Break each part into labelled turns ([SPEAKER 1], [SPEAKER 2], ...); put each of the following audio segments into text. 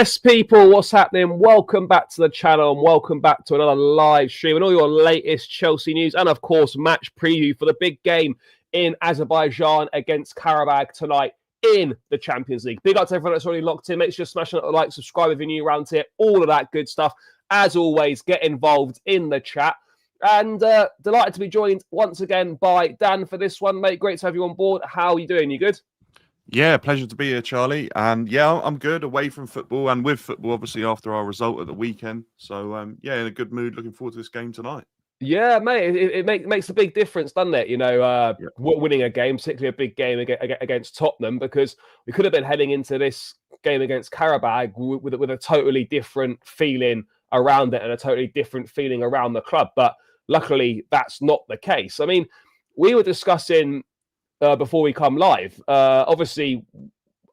[SPEAKER 1] Yes, people, what's happening? Welcome back to the channel and welcome back to another live stream and all your latest Chelsea news and, of course, match preview for the big game in Azerbaijan against Qarabag tonight in the Champions League. Big up to everyone that's already locked in. Make sure you smash that like, subscribe if you're new around here, all of that good stuff. As always, get involved in the chat. And delighted to be joined once again by Dan for this one, mate. Great to have you on board. How are you doing? You good?
[SPEAKER 2] Yeah, pleasure to be here, Charlie. And yeah, I'm good away from football and with football, obviously, after our result at the weekend. So, yeah, in a good mood. Looking forward to this game tonight.
[SPEAKER 1] Yeah, mate, it makes a big difference, doesn't it? You know, winning a game, particularly a big game against Tottenham, because we could have been heading into this game against Qarabag with a totally different feeling around it and a totally different feeling around the club. But luckily, that's not the case. I mean, we were discussing before we come live, obviously,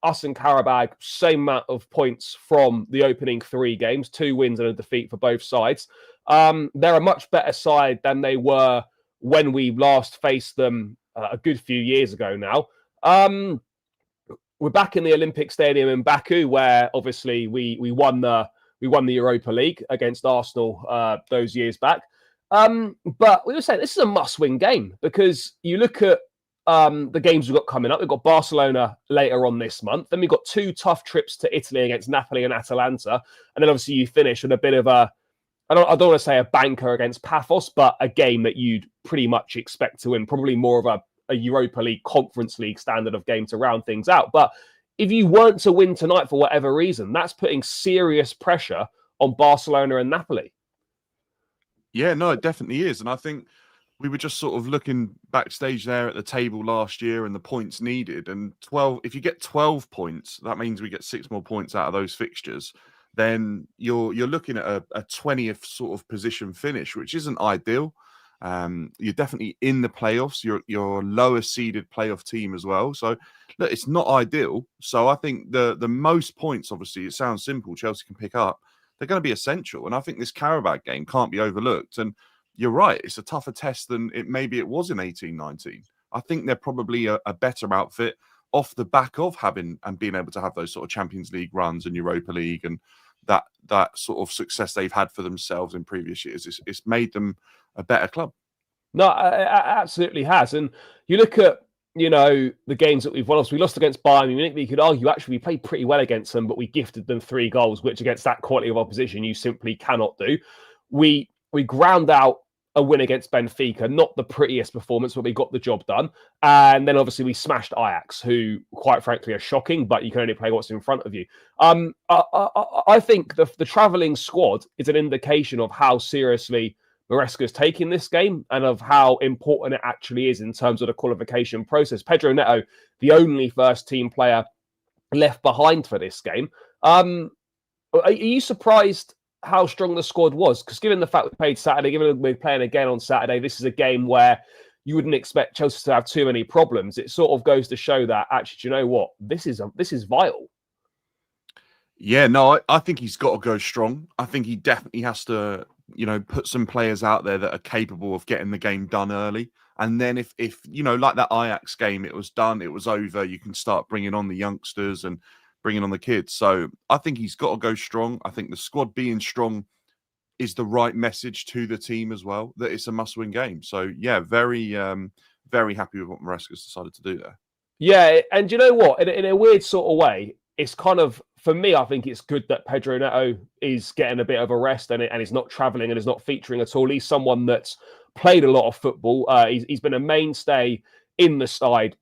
[SPEAKER 1] us and Qarabag, same amount of points from the opening 3 games, 2 wins and a defeat for both sides. They're a much better side than they were when we last faced them a good few years ago now. We're back in the Olympic Stadium in Baku, where obviously we won the Europa League against Arsenal those years back. But we were saying this is a must-win game because you look at the games we've got coming up. We've got Barcelona later on this month. Then we've got 2 tough trips to Italy against Napoli and Atalanta. And then obviously you finish with a bit of a, I don't want to say a banker against Paphos, but a game that you'd pretty much expect to win. Probably more of a Europa League, Conference League standard of game to round things out. But if you weren't to win tonight for whatever reason, that's putting serious pressure on Barcelona and Napoli.
[SPEAKER 2] Yeah, no, it definitely is. And I think we were just sort of looking backstage there at the table last year and the points needed. And if you get 12 points, that means we get 6 more points out of those fixtures. Then you're looking at a 20th sort of position finish, which isn't ideal. You're definitely in the playoffs. You're a lower seeded playoff team as well. So look, it's not ideal. So I think the most points, obviously, it sounds simple, Chelsea can pick up. They're going to be essential. And I think this Qarabag game can't be overlooked. And you're right, it's a tougher test than maybe it was in 18-19. I think they're probably a better outfit off the back of having and being able to have those sort of Champions League runs and Europa League and that sort of success they've had for themselves in previous years. It's made them a better club.
[SPEAKER 1] No, it absolutely has. And you look at, you know, the games that we've won. We lost against Bayern Munich. You could argue, actually, we played pretty well against them, but we gifted them 3 goals, which against that quality of opposition, you simply cannot do. We ground out a win against Benfica, not the prettiest performance, but we got the job done. And then obviously we smashed Ajax, who quite frankly are shocking, but you can only play what's in front of you. I think the travelling squad is an indication of how seriously Maresca's taking this game and of how important it actually is in terms of the qualification process. Pedro Neto, the only first team player left behind for this game. Are you surprised how strong the squad was? Because given the fact we played Saturday, given we're playing again on Saturday, this is a game where you wouldn't expect Chelsea to have too many problems. It sort of goes to show that, actually, do you know what? This is vital.
[SPEAKER 2] Yeah, no, I think he's got to go strong. I think he definitely has to, you know, put some players out there that are capable of getting the game done early. And then if you know, like that Ajax game, it was done, it was over, you can start bringing on the youngsters and bringing on the kids. So I think he's got to go strong. I think the squad being strong is the right message to the team as well, that it's a must-win game. So yeah, very happy with what Maresca's decided to do there.
[SPEAKER 1] Yeah, and you know what? In a weird sort of way, it's kind of, for me, I think it's good that Pedro Neto is getting a bit of a rest and is not travelling and is not featuring at all. He's someone that's played a lot of football. He's been a mainstay in the side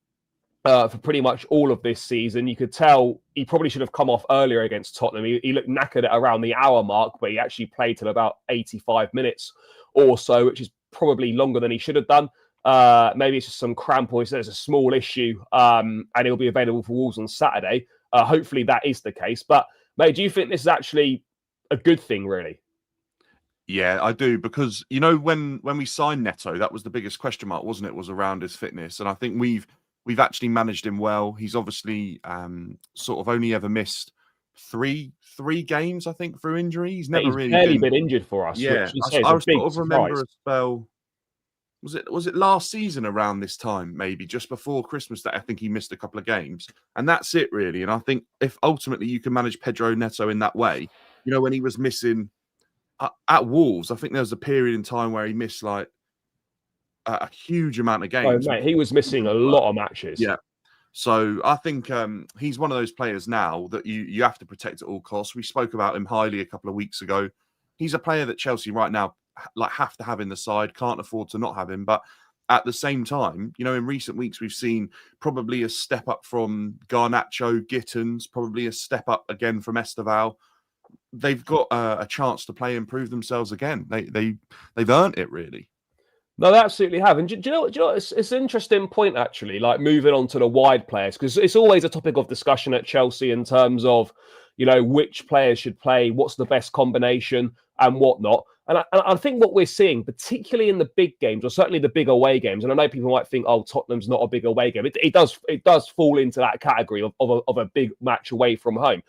[SPEAKER 1] for pretty much all of this season. You could tell he probably should have come off earlier against Tottenham. He looked knackered at around the hour mark, but he actually played till about 85 minutes or so, which is probably longer than he should have done. Maybe it's just some cramp or there's a small issue, and he'll be available for Wolves on Saturday. Hopefully that is the case. But, mate, do you think this is actually a good thing, really?
[SPEAKER 2] Yeah, I do, because, you know, when we signed Neto, that was the biggest question mark, wasn't it? Was around his fitness. And I think we've actually managed him well. He's obviously sort of only ever missed three games, I think, through injury. He's never really
[SPEAKER 1] barely been injured for us.
[SPEAKER 2] Yeah, I sort of remember a spell. was it last season around this time, maybe just before Christmas, that I think he missed a couple of games, and that's it really. And I think if ultimately you can manage Pedro Neto in that way, when he was missing at Wolves, I think there was a period in time where he missed like a huge amount of
[SPEAKER 1] Oh,
[SPEAKER 2] games.
[SPEAKER 1] mate, he was missing a lot of matches.
[SPEAKER 2] Yeah. So I think he's one of those players now that you have to protect at all costs. We spoke about him highly a couple of weeks ago. He's a player that Chelsea right now have to have in the side, can't afford to not have him. But at the same time, in recent weeks we've seen probably a step up from Garnacho, Gittins, probably a step up again from Esteval. They've got a chance to play and prove themselves again. They've earned it really.
[SPEAKER 1] No, they absolutely have. And do you know what? It's an interesting point, actually, like moving on to the wide players, because it's always a topic of discussion at Chelsea in terms of, which players should play, what's the best combination and whatnot. And I think what we're seeing, particularly in the big games, or certainly the big away games, and I know people might think, oh, Tottenham's not a big away game. It does fall into that category of a big match away from home.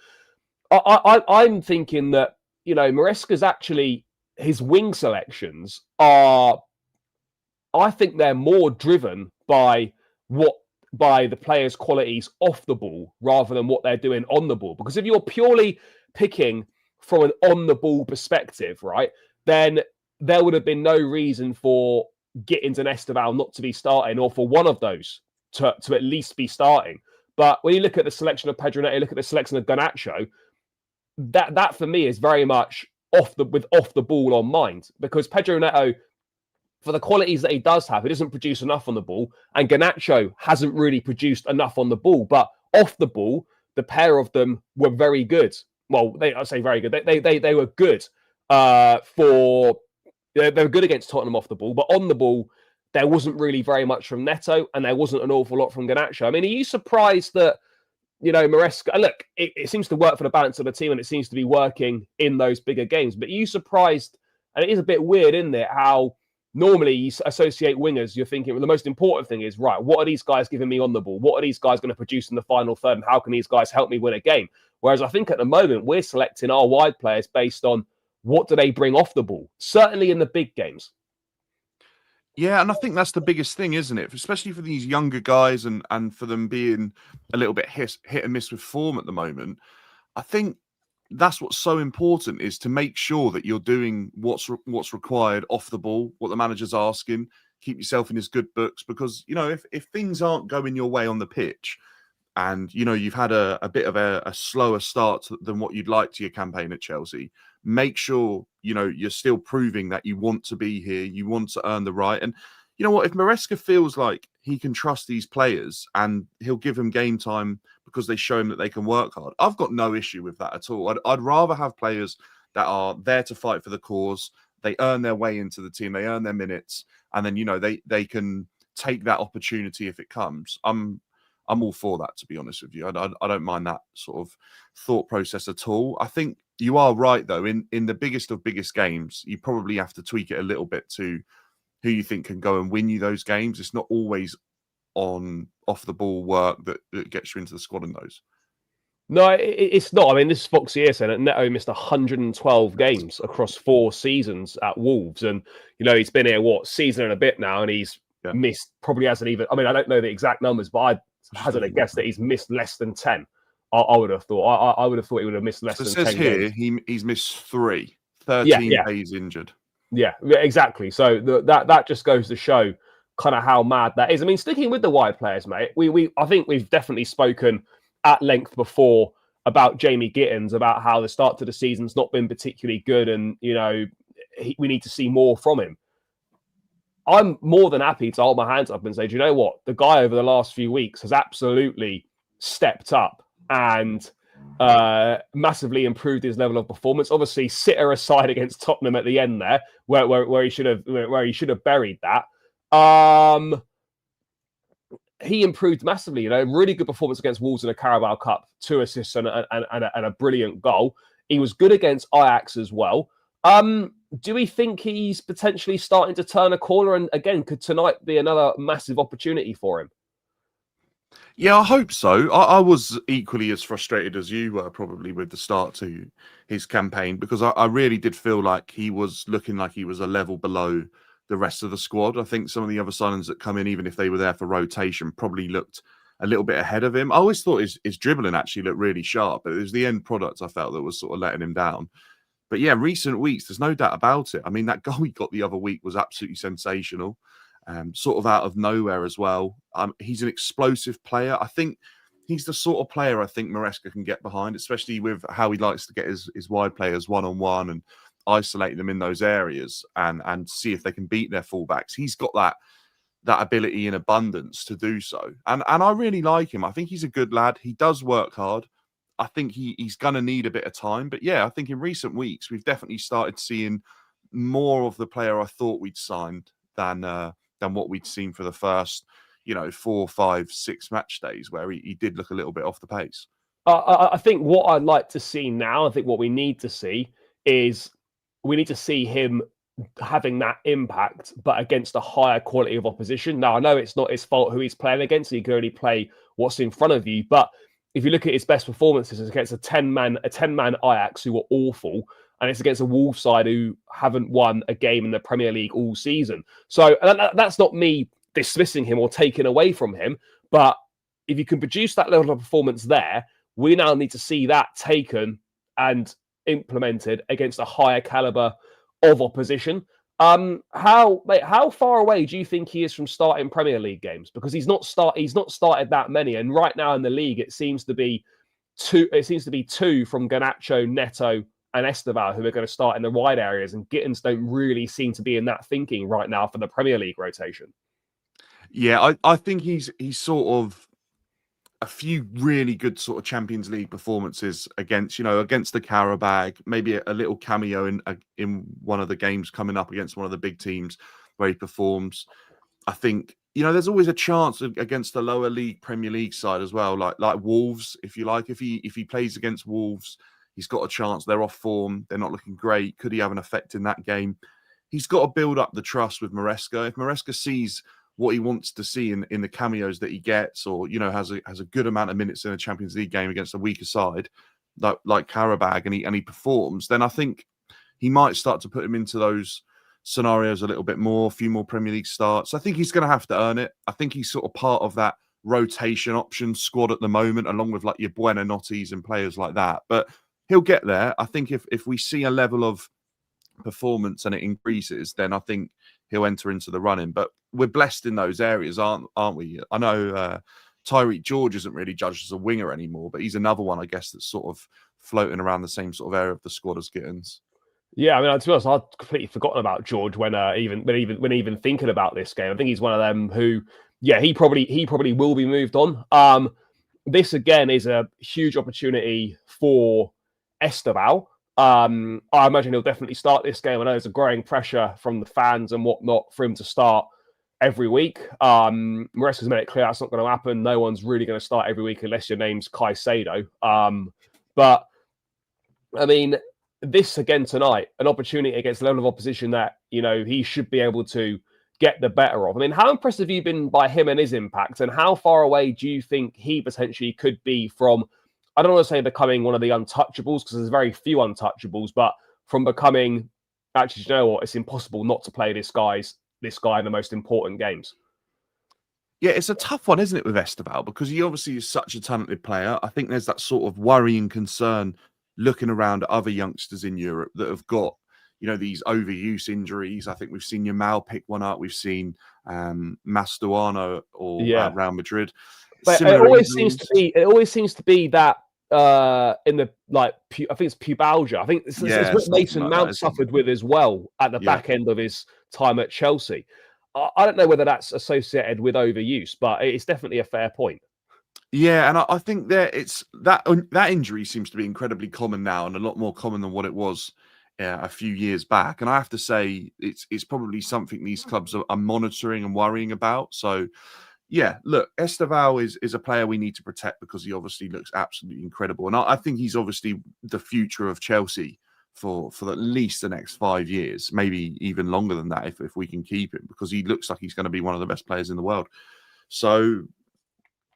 [SPEAKER 1] I'm thinking that, Maresca's actually, his wing selections are, I think they're more driven by the players' qualities off the ball rather than what they're doing on the ball. Because if you're purely picking from an on the ball perspective, right, then there would have been no reason for Gittins and Esteval not to be starting, or for one of those to at least be starting. But when you look at the selection of Pedro Neto, look at the selection of Garnacho, that for me is very much off the ball on mind, because Pedro Neto, for the qualities that he does have, he doesn't produce enough on the ball, and Garnacho hasn't really produced enough on the ball. But off the ball, the pair of them were very good. Well, I say very good. They were good they were good against Tottenham off the ball, but on the ball, there wasn't really very much from Neto, and there wasn't an awful lot from Garnacho. I mean, are you surprised that Maresca? Look, it seems to work for the balance of the team, and it seems to be working in those bigger games. But are you surprised? And it is a bit weird, isn't it? How normally you associate wingers, you're thinking, well, the most important thing is, right, what are these guys giving me on the ball? What are these guys going to produce in the final third? And how can these guys help me win a game? Whereas I think at the moment, we're selecting our wide players based on what do they bring off the ball, certainly in the big games.
[SPEAKER 2] Yeah, and I think that's the biggest thing, isn't it? Especially for these younger guys and for them being a little bit hit and miss with form at the moment. I think that's what's so important, is to make sure that you're doing what's required off the ball, what the manager's asking, keep yourself in his good books. Because, if things aren't going your way on the pitch and, you've had a bit of a slower start than what you'd like to your campaign at Chelsea, make sure, you're still proving that you want to be here, you want to earn the right. And you know what? If Maresca feels like he can trust these players and he'll give them game time because they show him that they can work hard, I've got no issue with that at all. I'd rather have players that are there to fight for the cause. They earn their way into the team, they earn their minutes, and then they can take that opportunity if it comes. I'm all for that, to be honest with you. I don't mind that sort of thought process at all. I think you are right, though. In the biggest of biggest games, you probably have to tweak it a little bit to who you think can go and win you those games. It's not always on off the ball work that gets you into the squad in those.
[SPEAKER 1] No, it's not. I mean, this is Foxy here saying that Neto missed 112 games across 4 seasons at Wolves. And, he's been here, season and a bit now, and he's missed, probably hasn't even, I mean, I don't know the exact numbers, but I hazard a guess that he's missed less than 10. I would have thought. I would have thought he would have missed less than 10 games. It says
[SPEAKER 2] here he's missed 13 days injured.
[SPEAKER 1] Yeah, exactly. So that just goes to show kind of how mad that is. I mean, sticking with the wide players, mate, I think we've definitely spoken at length before about Jamie Gittins, about how the start to the season's not been particularly good, and we need to see more from him. I'm more than happy to hold my hands up and say, do you know what? The guy over the last few weeks has absolutely stepped up and massively improved his level of performance. Obviously, sitter aside against Tottenham at the end there, where he should have buried that. He improved massively. Really good performance against Wolves in the Carabao Cup, 2 assists and a brilliant goal. He was good against Ajax as well. Do we think he's potentially starting to turn a corner? And again, could tonight be another massive opportunity for him?
[SPEAKER 2] Yeah, I hope so. I was equally as frustrated as you were probably with the start to his campaign, because I really did feel like he was looking like he was a level below the rest of the squad. I think some of the other signings that come in, even if they were there for rotation, probably looked a little bit ahead of him. I always thought his dribbling actually looked really sharp, but it was the end product I felt that was sort of letting him down. But yeah, recent weeks, there's no doubt about it. I mean, that goal he got the other week was absolutely sensational, sort of out of nowhere as well. He's an explosive player. I think he's the sort of player I think Maresca can get behind, especially with how he likes to get his wide players one-on-one and isolate them in those areas and see if they can beat their fullbacks. He's got that ability in abundance to do so. And I really like him. I think he's a good lad. He does work hard. I think he's going to need a bit of time. But yeah, I think in recent weeks, we've definitely started seeing more of the player I thought we'd signed than what we'd seen for the first, 4, 5, 6 match days, where he did look a little bit off the pace.
[SPEAKER 1] I think what I'd like to see now, I think what we need to see is we need to see him having that impact, but against a higher quality of opposition. Now, I know it's not his fault who he's playing against. He can only play what's in front of you. But if you look at his best performances, it's against a 10-man Ajax who were awful, and it's against a Wolves side who haven't won a game in the Premier League all season. So that's not me dismissing him or taking away from him. But if you can produce that level of performance there, we now need to see that taken and implemented against a higher caliber of opposition. How far away do you think he is from starting Premier League games? Because he's not started that many, and right now in the league it seems to be two. It seems to be two from Garnacho, Neto, and Esteval who are going to start in the wide areas, and Gittins don't really seem to be in that thinking right now for the Premier League rotation.
[SPEAKER 2] Yeah, I think he's sort of a few really good sort of Champions League performances against the Qarabag, maybe a little cameo in one of the games coming up against one of the big teams where he performs. I think, there's always a chance against the lower league Premier League side as well, like Wolves, if you like. If he plays against Wolves, he's got a chance. They're off form. They're not looking great. Could he have an effect in that game? He's got to build up the trust with Maresca. If Maresca sees what he wants to see in the cameos that he gets, or has a good amount of minutes in a Champions League game against a weaker side like Qarabag, and he performs, then I think he might start to put him into those scenarios a little bit more, a few more Premier League starts. I think he's going to have to earn it. I think he's sort of part of that rotation option squad at the moment, along with like your Buenanottis and players like that. But he'll get there. I think if we see a level of performance and it increases, then I think he'll enter into the running. But we're blessed in those areas, aren't we? I know Tyreek George isn't really judged as a winger anymore, but he's another one, I guess, that's sort of floating around the same sort of area of the squad as Gittins.
[SPEAKER 1] Yeah, I mean, to be honest, I'd completely forgotten about George when even thinking about this game. I think he's one of them who, yeah, he probably will be moved on. This again is a huge opportunity for Esteval. I imagine he'll definitely start this game. I know there's a growing pressure from the fans and whatnot for him to start every week. Maresca's made it clear that's not going to happen. No one's really going to start every week unless your name's Caicedo. But I mean, this again tonight, an opportunity against a level of opposition that he should be able to get the better of. I mean, how impressed have you been by him and his impact, and how far away do you think he potentially could be from, I don't want to say becoming one of the untouchables, because there's very few untouchables, but from becoming, actually, you know what, it's impossible not to play this guy in the most important games.
[SPEAKER 2] Yeah, it's a tough one, isn't it, with Esteval? Because he obviously is such a talented player. I think there's that sort of worrying concern looking around at other youngsters in Europe that have got, these overuse injuries. I think we've seen Yamal pick one up. We've seen Mastuano or Real Madrid.
[SPEAKER 1] But it always seems to be that in the I think it's pubalgia. I think it's what Mason Mount suffered with as well at the back end of his time at Chelsea. I don't know whether that's associated with overuse, but it's definitely a fair point.
[SPEAKER 2] Yeah, and I think it's that injury seems to be incredibly common now, and a lot more common than what it was a few years back. And I have to say, it's probably something these clubs are monitoring and worrying about. So, yeah, look, Esteval is a player we need to protect because he obviously looks absolutely incredible, and I think he's obviously the future of Chelsea for at least the next 5 years, maybe even longer than that if we can keep him, because he looks like he's going to be one of the best players in the world. So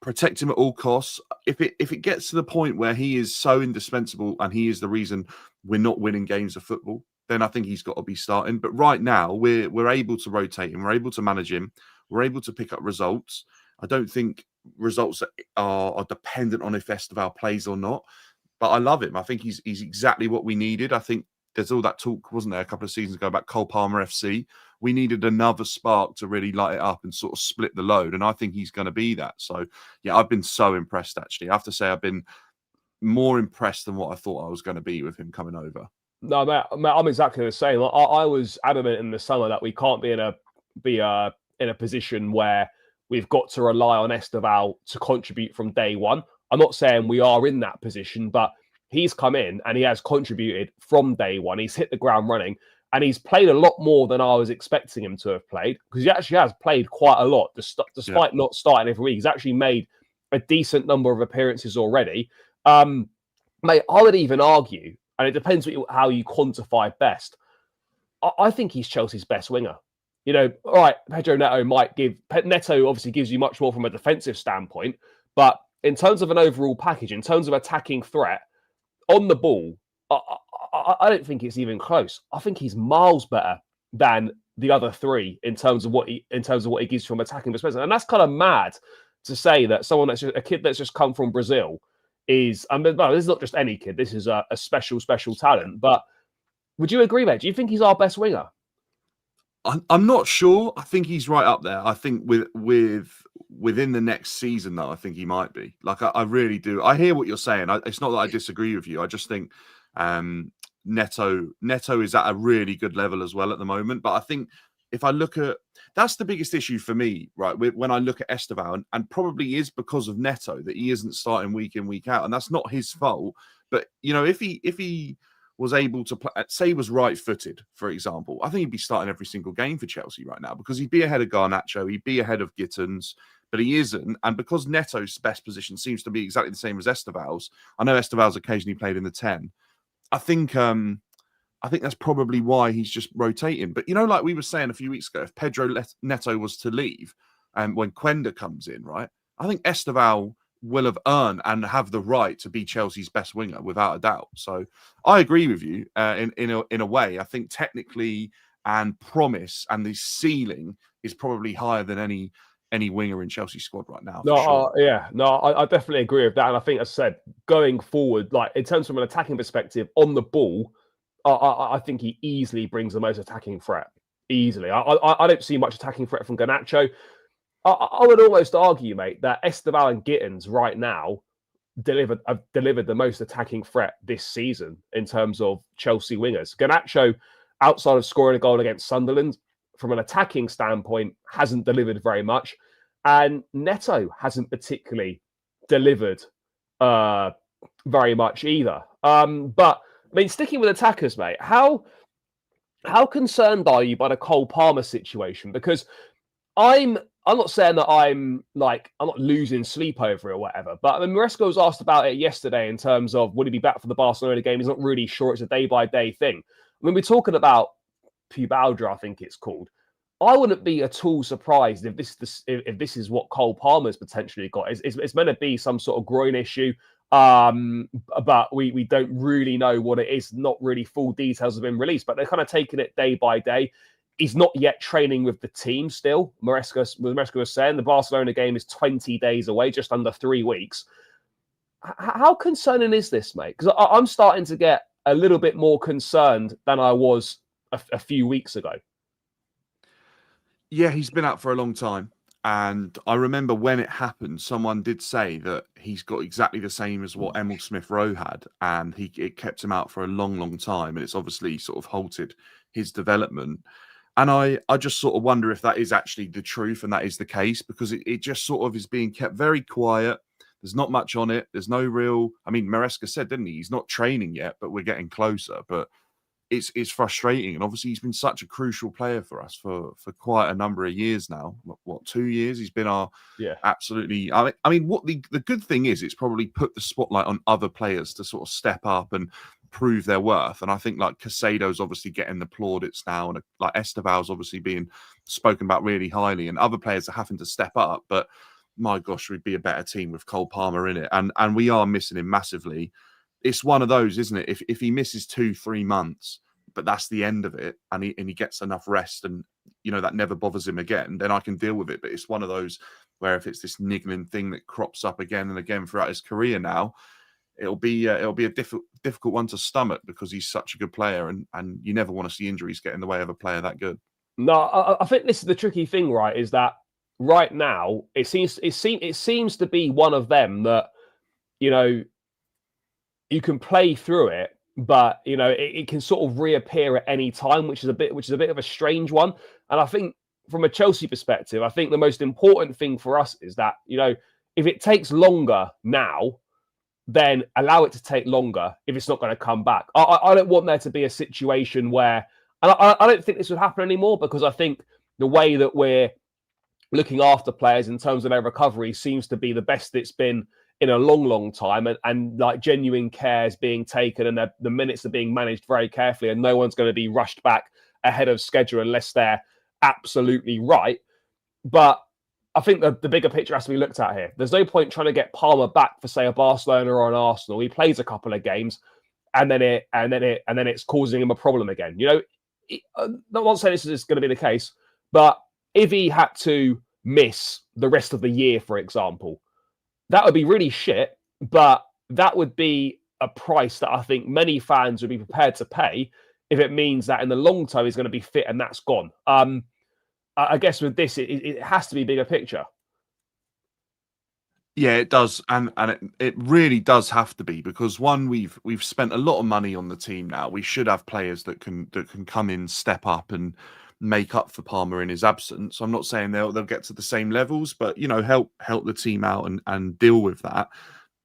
[SPEAKER 2] protect him at all costs. If it gets to the point where he is so indispensable and he is the reason we're not winning games of football, then I think he's got to be starting. But right now, we're able to rotate him. We're able to manage him. We're able to pick up results. I don't think results are dependent on if Esteval plays or not. But I love him. I think he's exactly what we needed. I think there's all that talk, wasn't there, a couple of seasons ago about Cole Palmer FC. We needed another spark to really light it up and sort of split the load. And I think he's going to be that. So, yeah, I've been so impressed, actually. I have to say I've been more impressed than what I thought I was going to be with him coming over.
[SPEAKER 1] No, mate, I'm exactly the same. I was adamant in the summer that we can't be in a position where we've got to rely on Esteval to contribute from day one. I'm not saying we are in that position, but he's come in and he has contributed from day one. He's hit the ground running and he's played a lot more than I was expecting him to have played, because he actually has played quite a lot despite not starting every week. He's actually made a decent number of appearances already. Mate, I would even argue, and it depends how you quantify best, I think he's Chelsea's best winger. You know, all right, Pedro Neto Neto obviously gives you much more from a defensive standpoint, but in terms of an overall package, in terms of attacking threat, on the ball, I don't think it's even close. I think he's miles better than the other three in terms of what he gives from attacking perspective. And that's kind of mad to say that someone that's just a kid that's just come from Brazil is, I mean, well, this is not just any kid. This is a special talent. But would you agree, mate? Do you think he's our best winger?
[SPEAKER 2] I'm not sure. I think he's right up there. I think within the next season, though, I think he might be. Like, I really do. I hear what you're saying. It's not that I disagree with you. I just think Neto is at a really good level as well at the moment. But I think if I look at, that's the biggest issue for me, right? When I look at Esteval, and probably is because of Neto that he isn't starting week in, week out, and that's not his fault. But you know, if he was able to play, say he was right-footed, for example, I think he'd be starting every single game for Chelsea right now, because he'd be ahead of Garnacho, he'd be ahead of Gittins, but he isn't. And because Neto's best position seems to be exactly the same as Esteval's, I know Esteval's occasionally played in the 10. I think that's probably why he's just rotating. But, you know, like we were saying a few weeks ago, if Pedro Neto was to leave and when Quenda comes in, right, I think Esteval will have earned and have the right to be Chelsea's best winger without a doubt. So I agree with you in a way. I think technically and promise and the ceiling is probably higher than any winger in Chelsea's squad right now.
[SPEAKER 1] No,
[SPEAKER 2] sure.
[SPEAKER 1] I definitely agree with that. And I think, as I said, going forward, like in terms of an attacking perspective on the ball, I think he easily brings the most attacking threat. Easily. I don't see much attacking threat from Garnacho. I would almost argue, mate, that Esteval and Gittins right now have delivered the most attacking threat this season in terms of Chelsea wingers. Garnacho, outside of scoring a goal against Sunderland, from an attacking standpoint, hasn't delivered very much. And Neto hasn't particularly delivered very much either. But, I mean, sticking with attackers, mate, how concerned are you by the Cole Palmer situation? Because I'm not saying that I'm not losing sleep over it or whatever, but I mean, Maresca was asked about it yesterday in terms of would he be back for the Barcelona game. He's not really sure. It's a day-by-day thing. I mean, we're talking about pubalgia, I think it's called. I wouldn't be at all surprised if this is what Cole Palmer's potentially got. It's meant to be some sort of groin issue, but we don't really know what it is. Not really full details have been released, but they're kind of taking it day by day. He's not yet training with the team still. Maresca was saying the Barcelona game is 20 days away, just under 3 weeks. How concerning is this, mate? Because I'm starting to get a little bit more concerned than I was a few weeks ago.
[SPEAKER 2] Yeah, he's been out for a long time. And I remember when it happened, someone did say that he's got exactly the same as what Emil Smith-Rowe had. And it kept him out for a long, long time. And it's obviously sort of halted his development. And I just sort of wonder if that is actually the truth and that is the case, because it just sort of is being kept very quiet. There's not much on it. There's no real... I mean, Maresca said, didn't he? He's not training yet, but we're getting closer. But it's frustrating. And obviously, he's been such a crucial player for us for quite a number of years now. What 2 years? He's been our absolutely... I mean, what the good thing is, it's probably put the spotlight on other players to sort of step up and prove their worth. And I think like Casado's obviously getting the plaudits now, and like Esteval's obviously being spoken about really highly, and other players are having to step up. But my gosh, we'd be a better team with Cole Palmer in it, and we are missing him massively. It's one of those, isn't it? If he misses 2-3 months, but that's the end of it, and he gets enough rest, and that never bothers him again, then I can deal with it. But it's one of those where if it's this niggling thing that crops up again and again throughout his career now, it'll be a difficult one to stomach, because he's such a good player, and you never want to see injuries get in the way of a player that good.
[SPEAKER 1] No, I think this is the tricky thing, right? Is that right now it seems to be one of them that you can play through it, but it can sort of reappear at any time, which is a bit of a strange one. And I think from a Chelsea perspective, I think the most important thing for us is that if it takes longer now, then allow it to take longer if it's not going to come back. I don't want there to be a situation where, and I don't think this would happen anymore, because I think the way that we're looking after players in terms of their recovery seems to be the best it's been in a long, long time, and like genuine care is being taken, and the minutes are being managed very carefully, and no one's going to be rushed back ahead of schedule unless they're absolutely right. But I think the bigger picture has to be looked at here. There's no point trying to get Palmer back for, say, a Barcelona or an Arsenal. He plays a couple of games, and then it's causing him a problem again. I'm not saying this is going to be the case, but if he had to miss the rest of the year, for example, that would be really shit. But that would be a price that I think many fans would be prepared to pay if it means that in the long term he's going to be fit and that's gone. I guess with this, it has to be bigger picture.
[SPEAKER 2] Yeah, it does, and it really does have to be, because one, we've spent a lot of money on the team now. We should have players that can come in, step up, and make up for Palmer in his absence. I'm not saying they'll get to the same levels, but help the team out and deal with that.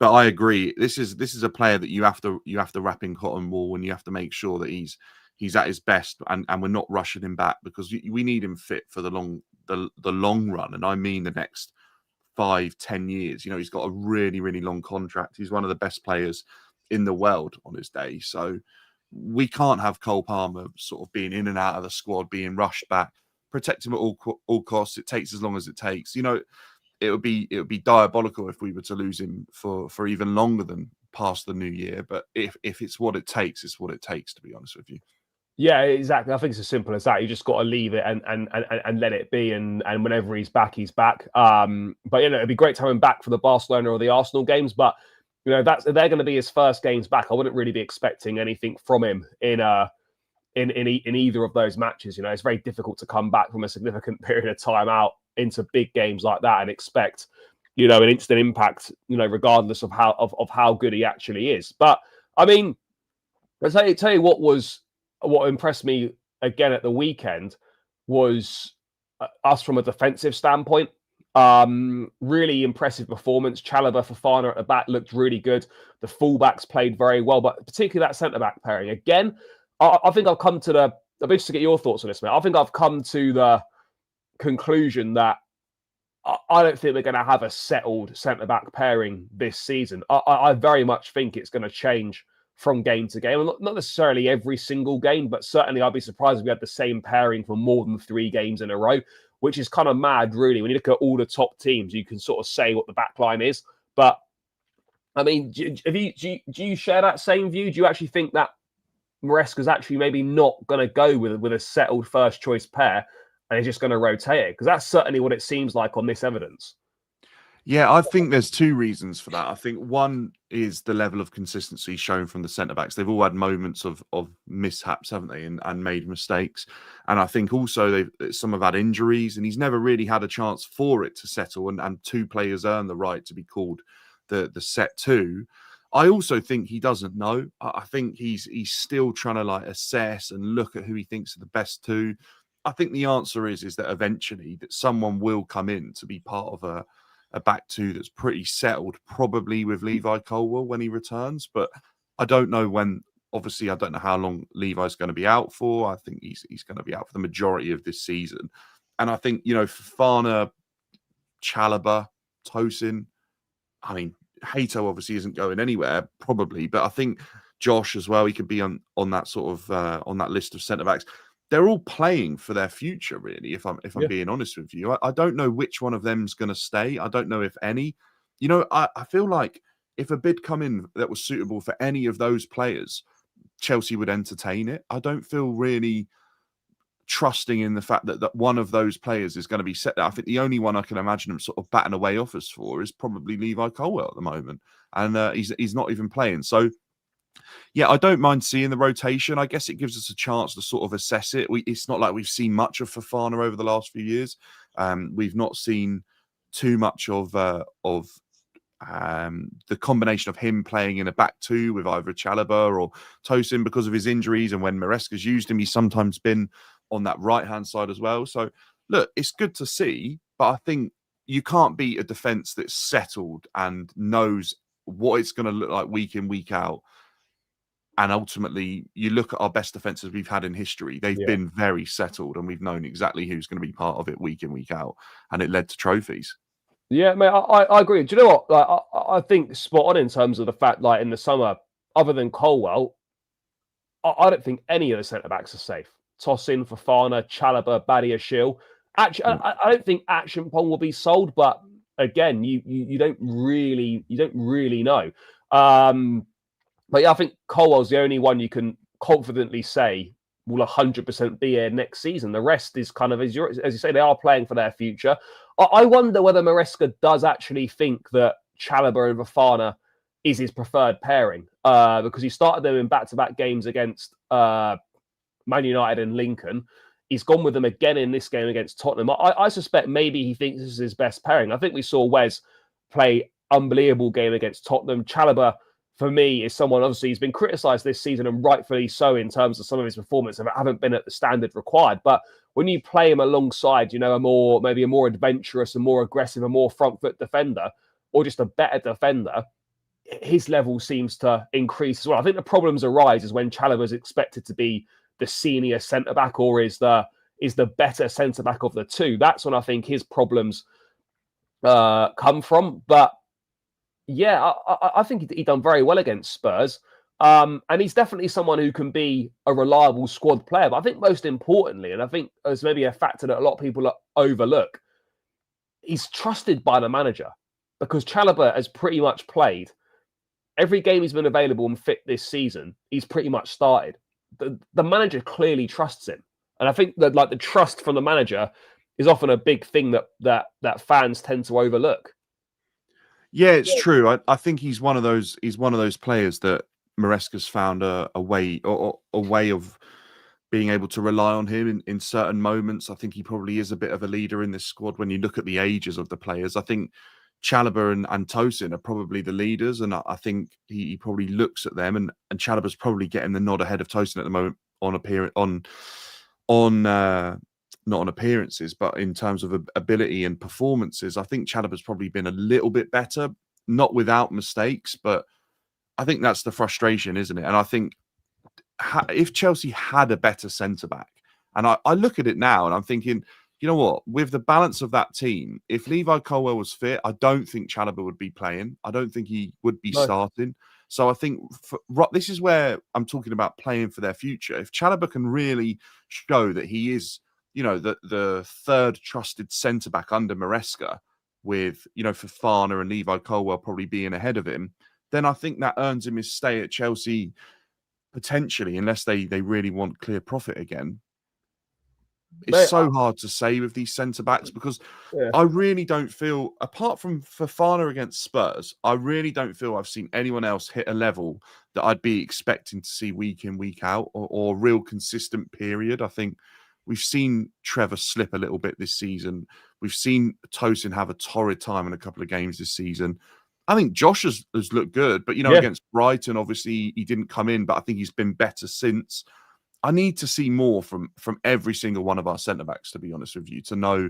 [SPEAKER 2] But I agree, this is a player that you have to wrap in cotton wool, and you have to make sure that he's at his best, and we're not rushing him back, because we need him fit for the long run, and I mean the next 5-10 years. He's got a really, really long contract. He's one of the best players in the world on his day. So we can't have Cole Palmer sort of being in and out of the squad, being rushed back. Protect him at all costs. It takes as long as it takes. It would be diabolical if we were to lose him for even longer than past the new year. But if it's what it takes, it's what it takes, to be honest with you.
[SPEAKER 1] Yeah, exactly. I think it's as simple as that. You just got to leave it and let it be, and whenever he's back, he's back. But it'd be great to have him back for the Barcelona or the Arsenal games. But they're going to be his first games back. I wouldn't really be expecting anything from him in either of those matches. It's very difficult to come back from a significant period of time out into big games like that and expect an instant impact. Regardless of how good he actually is. But I mean, I'll tell you what impressed me again at the weekend was us from a defensive standpoint. Really impressive performance. Chalobah, Fofana at the back looked really good. The fullbacks played very well, but particularly that centre-back pairing. Again, I think I've come to I'm interested to get your thoughts on this, mate. I think I've come to the conclusion that I don't think we're going to have a settled centre-back pairing this season. I very much think it's going to change from game to game. Not necessarily every single game, but certainly I'd be surprised if we had the same pairing for more than 3 games in a row, which is kind of mad, really. When you look at all the top teams, you can sort of say what the back line is. But, I mean, do you share that same view? Do you actually think that Maresca's actually maybe not going to go with a settled first-choice pair and he's just going to rotate it? Because that's certainly what it seems like on this evidence.
[SPEAKER 2] Yeah, I think there's 2 reasons for that. I think one is the level of consistency shown from the centre-backs. They've all had moments of mishaps, haven't they, and made mistakes. And I think also some have had injuries, and he's never really had a chance for it to settle, and 2 players earn the right to be called the set 2. I also think he doesn't know. I think he's still trying to assess and look at who he thinks are the best 2. I think the answer is that eventually that someone will come in to be part of a back 2 that's pretty settled, probably with Levi Colwill when he returns. But I don't know when. Obviously, I don't know how long Levi's going to be out for. I think he's going to be out for the majority of this season. And I think, Fofana, Chalobah, Tosin, I mean, Hato obviously isn't going anywhere, probably. But I think Josh as well, he could be on that sort of on that list of centre-backs. They're all playing for their future, really, if I'm being honest with you. I don't know which one of them's going to stay. I don't know if any. I feel like if a bid come in that was suitable for any of those players, Chelsea would entertain it. I don't feel really trusting in the fact that one of those players is going to be set there. I think the only one I can imagine him sort of batting away offers for is probably Levi Colwill at the moment. And he's not even playing. So, yeah, I don't mind seeing the rotation. I guess it gives us a chance to sort of assess it. It's not like we've seen much of Fofana over the last few years. We've not seen too much of the combination of him playing in a back two with either Chalobah or Tosin because of his injuries. And when Maresca's used him, he's sometimes been on that right-hand side as well. So, look, it's good to see, but I think you can't beat a defence that's settled and knows what it's going to look like week in, week out. And ultimately, you look at our best defences we've had in history. They've been very settled, and we've known exactly who's going to be part of it week in, week out. And it led to trophies.
[SPEAKER 1] Yeah, mate, I agree. Do you know what? Like, I think spot on in terms of the fact, like in the summer, other than Colwill, I don't think any of the centre-backs are safe. Tosin, Fofana, Chalobah, Badiashile. Actually, I don't think Action-Pong will be sold, but again, you don't really know. But yeah, I think Colwell's the only one you can confidently say will 100% be here next season. The rest is kind of, as you say, they are playing for their future. I wonder whether Maresca does actually think that Chalobah and Fofana is his preferred pairing because he started them in back-to-back games against Man United and Lincoln. He's gone with them again in this game against Tottenham. I suspect maybe he thinks this is his best pairing. I think we saw Wes play unbelievable game against Tottenham. Chalobah, for me, is someone, obviously, he's been criticised this season, and rightfully so, in terms of some of his performances that haven't been at the standard required. But when you play him alongside, maybe a more adventurous and more aggressive and more front foot defender, or just a better defender, his level seems to increase as well. I think the problems arise is when Chalobah is expected to be the senior centre back or is the better centre back of the two. That's when I think his problems come from. But yeah, I think he done very well against Spurs. And he's definitely someone who can be a reliable squad player. But I think most importantly, and I think as maybe a factor that a lot of people overlook, he's trusted by the manager because Chalobah has pretty much played every game he's been available and fit this season. He's pretty much started. The manager clearly trusts him. And I think that the trust from the manager is often a big thing that fans tend to overlook.
[SPEAKER 2] Yeah, it's true. I think he's one of those players that Maresca's found a way or a way of being able to rely on him in certain moments. I think he probably is a bit of a leader in this squad when you look at the ages of the players. I think Chalobah and Tosin are probably the leaders, and I think he probably looks at them, and Chalobah's probably getting the nod ahead of Tosin at the moment not on appearances, but in terms of ability and performances. I think Chalobah's probably been a little bit better, not without mistakes, but I think that's the frustration, isn't it? And I think if Chelsea had a better centre-back, and I look at it now and I'm thinking, you know what, with the balance of that team, if Levi Colwill was fit, I don't think Chalobah would be playing. I don't think he would be starting. So I think this is where I'm talking about playing for their future. If Chalobah can really show that he is, the third trusted centre-back under Maresca, with, Fofana and Levi Colwill probably being ahead of him, then I think that earns him his stay at Chelsea, potentially, unless they really want clear profit again. It's so hard to say with these centre-backs because I really don't feel, apart from Fofana against Spurs, I really don't feel I've seen anyone else hit a level that I'd be expecting to see week in, week out, or real consistent period. I think we've seen Trevor slip a little bit this season. We've seen Tosin have a torrid time in a couple of games this season. I think Josh has looked good, but, against Brighton, obviously he didn't come in, but I think he's been better since. I need to see more from every single one of our centre-backs, to be honest with you, to know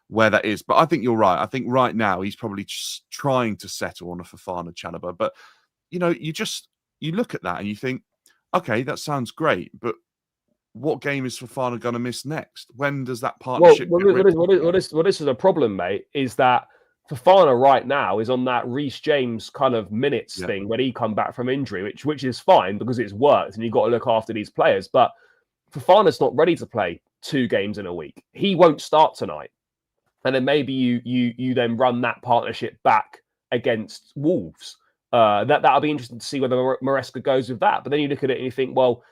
[SPEAKER 2] where that is. But I think you're right. I think right now he's probably just trying to settle on a Fofana Chalobah. But, you look at that and you think, okay, that sounds great, but what game is Fofana going to miss next? When does that partnership
[SPEAKER 1] this is a problem, mate, is that Fofana right now is on that Reece James kind of minutes thing when he come back from injury, which is fine because it's worked and you've got to look after these players. But Fofana's not ready to play 2 games in a week. He won't start tonight. And then maybe you then run that partnership back against Wolves. That'll be interesting to see whether Maresca goes with that. But then you look at it and you think, well,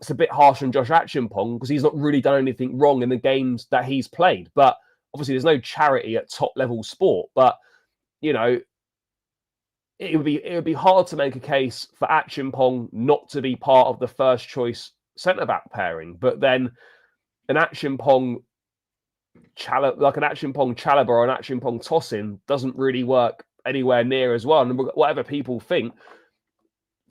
[SPEAKER 1] it's a bit harsh on Josh Achimpong because he's not really done anything wrong in the games that he's played. But obviously, there's no charity at top level sport. But it would be hard to make a case for Achimpong not to be part of the first choice centre back pairing. But then an Achimpong Chalobah or an Achimpong Tosin doesn't really work anywhere near as well. And whatever people think,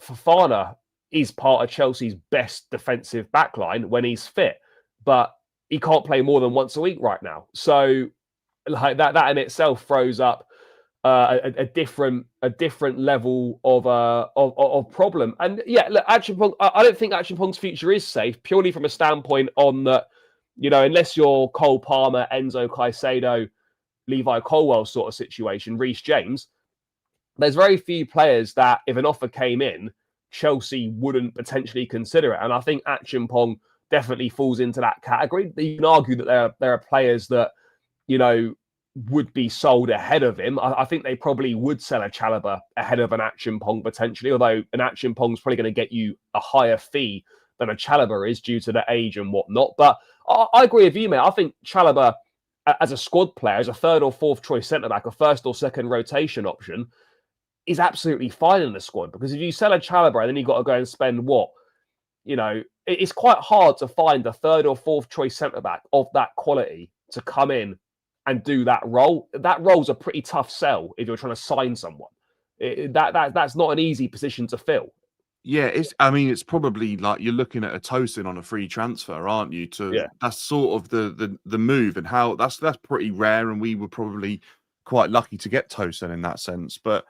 [SPEAKER 1] Fofana is part of Chelsea's best defensive backline when he's fit, but he can't play more than once a week right now. So, like that in itself throws up a different level of problem. And yeah, look, Achimpong, I don't think Achimpong's future is safe purely from a standpoint on that. Unless you're Cole Palmer, Enzo Caicedo, Levi Colwell sort of situation, Reece James, there's very few players that if an offer came in, Chelsea wouldn't potentially consider it. And I think Achimpong definitely falls into that category. You can argue that there are players that, would be sold ahead of him. I think they probably would sell a Chalobah ahead of an Achimpong potentially, although an Achimpong's probably going to get you a higher fee than a Chalobah is due to the age and whatnot. But I agree with you, mate. I think Chalobah, as a squad player, as a third or fourth choice centre-back, a first or second rotation option, is absolutely fine in the squad. Because if you sell a Chalobah and then you've got to go and spend it's quite hard to find a third or fourth choice centre-back of that quality to come in and do that role. That role's a pretty tough sell if you're trying to sign someone. That's not an easy position to fill.
[SPEAKER 2] Yeah, it's probably like you're looking at a Tosin on a free transfer, aren't you? That's sort of the move, and how that's pretty rare, and we were probably quite lucky to get Tosin in that sense. But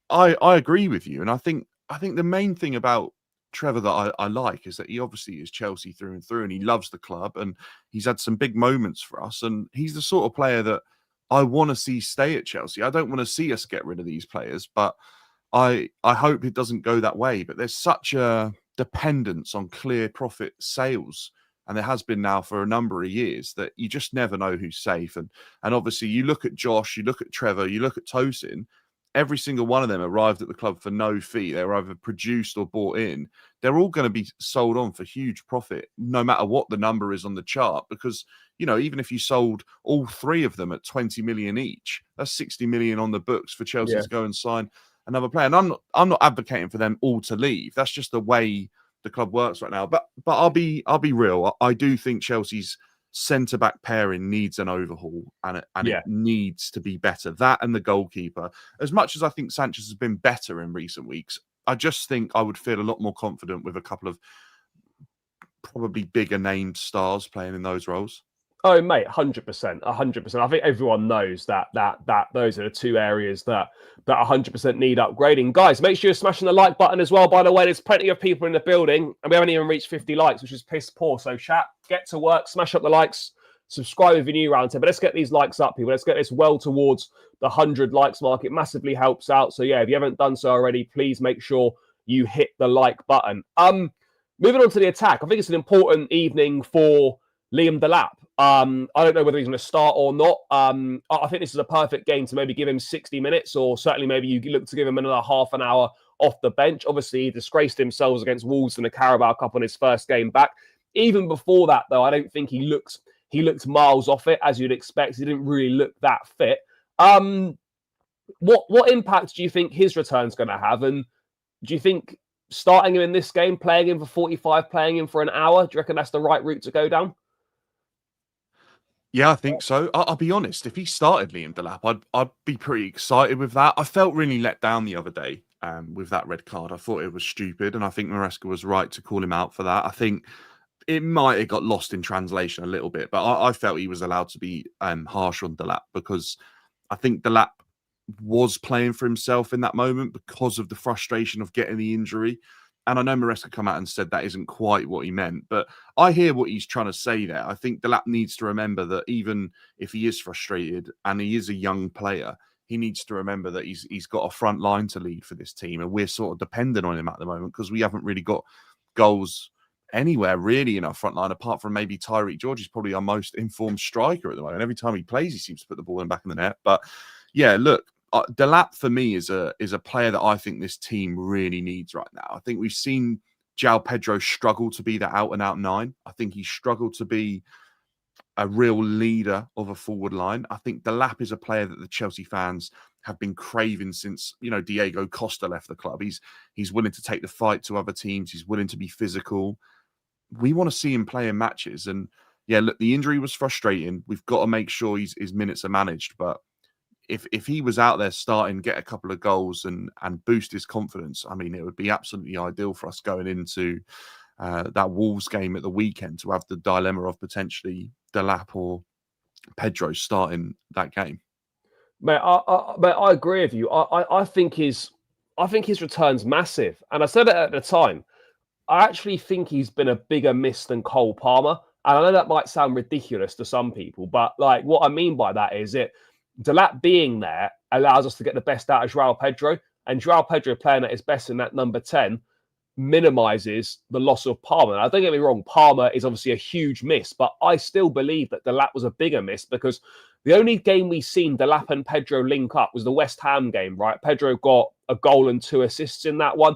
[SPEAKER 2] I agree with you, and I think the main thing about Trevor that I like is that he obviously is Chelsea through and through, and he loves the club, and he's had some big moments for us, and he's the sort of player that I want to see stay at Chelsea. I don't want to see us get rid of these players, but I hope it doesn't go that way. But there's such a dependence on clear profit sales, and there has been now for a number of years, that you just never know who's safe. And obviously you look at Josh, you look at Trevor, you look at Tosin, every single one of them arrived at the club for no fee. They were either produced or bought in. They're all going to be sold on for huge profit, no matter what the number is on the chart. Because, even if you sold all three of them at 20 million each, that's 60 million on the books for Chelsea to go and sign another player. And I'm not advocating for them all to leave. That's just the way the club works right now. But I'll be real. I do think Chelsea's centre-back pairing needs an overhaul, and it needs to be better. That and the goalkeeper. As much as I think Sanchez has been better in recent weeks, I just think I would feel a lot more confident with a couple of probably bigger named stars playing in those roles.
[SPEAKER 1] Oh, mate, 100%, 100%. I think everyone knows that those are the two areas that 100% need upgrading. Guys, make sure you're smashing the like button as well. By the way, there's plenty of people in the building, and we haven't even reached 50 likes, which is piss poor. So, chat, get to work, smash up the likes, subscribe if you're new around here. But let's get these likes up, people. Let's get this well towards the 100 likes mark. It massively helps out. So, yeah, if you haven't done so already, please make sure you hit the like button. Moving on to the attack, I think it's an important evening for Liam Delap. I don't know whether he's going to start or not. I think this is a perfect game to maybe give him 60 minutes, or certainly maybe you look to give him another half an hour off the bench. Obviously, he disgraced himself against Wolves in the Qarabag Cup on his first game back. Even before that, though, I don't think he looked miles off it, as you'd expect. He didn't really look that fit. What impact do you think his return's going to have? And do you think starting him in this game, playing him for 45, playing him for an hour, do you reckon that's the right route to go down?
[SPEAKER 2] Yeah, I think so. I'll be honest. If he started Liam Delap, I'd be pretty excited with that. I felt really let down the other day with that red card. I thought it was stupid, and I think Maresca was right to call him out for that. I think it might have got lost in translation a little bit, but I felt he was allowed to be harsh on Delap, because I think Delap was playing for himself in that moment because of the frustration of getting the injury. And I know Maresca come out and said that isn't quite what he meant, but I hear what he's trying to say there. I think Delap needs to remember that even if he is frustrated and he is a young player, he needs to remember that he's got a front line to lead for this team, and we're sort of dependent on him at the moment because we haven't really got goals anywhere really in our front line, apart from maybe Tyreek George. He's probably our most informed striker at the moment. Every time he plays, he seems to put the ball in the back of the net. But yeah, look, Delap for me is a player that I think this team really needs right now. I think we've seen João Pedro struggle to be the out and out 9. I think he struggled to be a real leader of a forward line. I think Delap is a player that the Chelsea fans have been craving since, Diego Costa left the club. He's willing to take the fight to other teams. He's willing to be physical. We want to see him play in matches. And yeah, look, the injury was frustrating. We've got to make sure his minutes are managed. But if he was out there starting, get a couple of goals and boost his confidence, I mean, it would be absolutely ideal for us going into that Wolves game at the weekend to have the dilemma of potentially Delap or Pedro starting that game.
[SPEAKER 1] Mate, I agree with you. I think his return's massive, and I said it at the time. I actually think he's been a bigger miss than Cole Palmer, and I know that might sound ridiculous to some people, but like what I mean by that is Delap being there allows us to get the best out of João Pedro, and João Pedro playing at his best in that number 10 minimises the loss of Palmer. Now, don't get me wrong, Palmer is obviously a huge miss, but I still believe that Delap was a bigger miss because the only game we've seen Delap and Pedro link up was the West Ham game, right? Pedro got a goal and 2 assists in that one.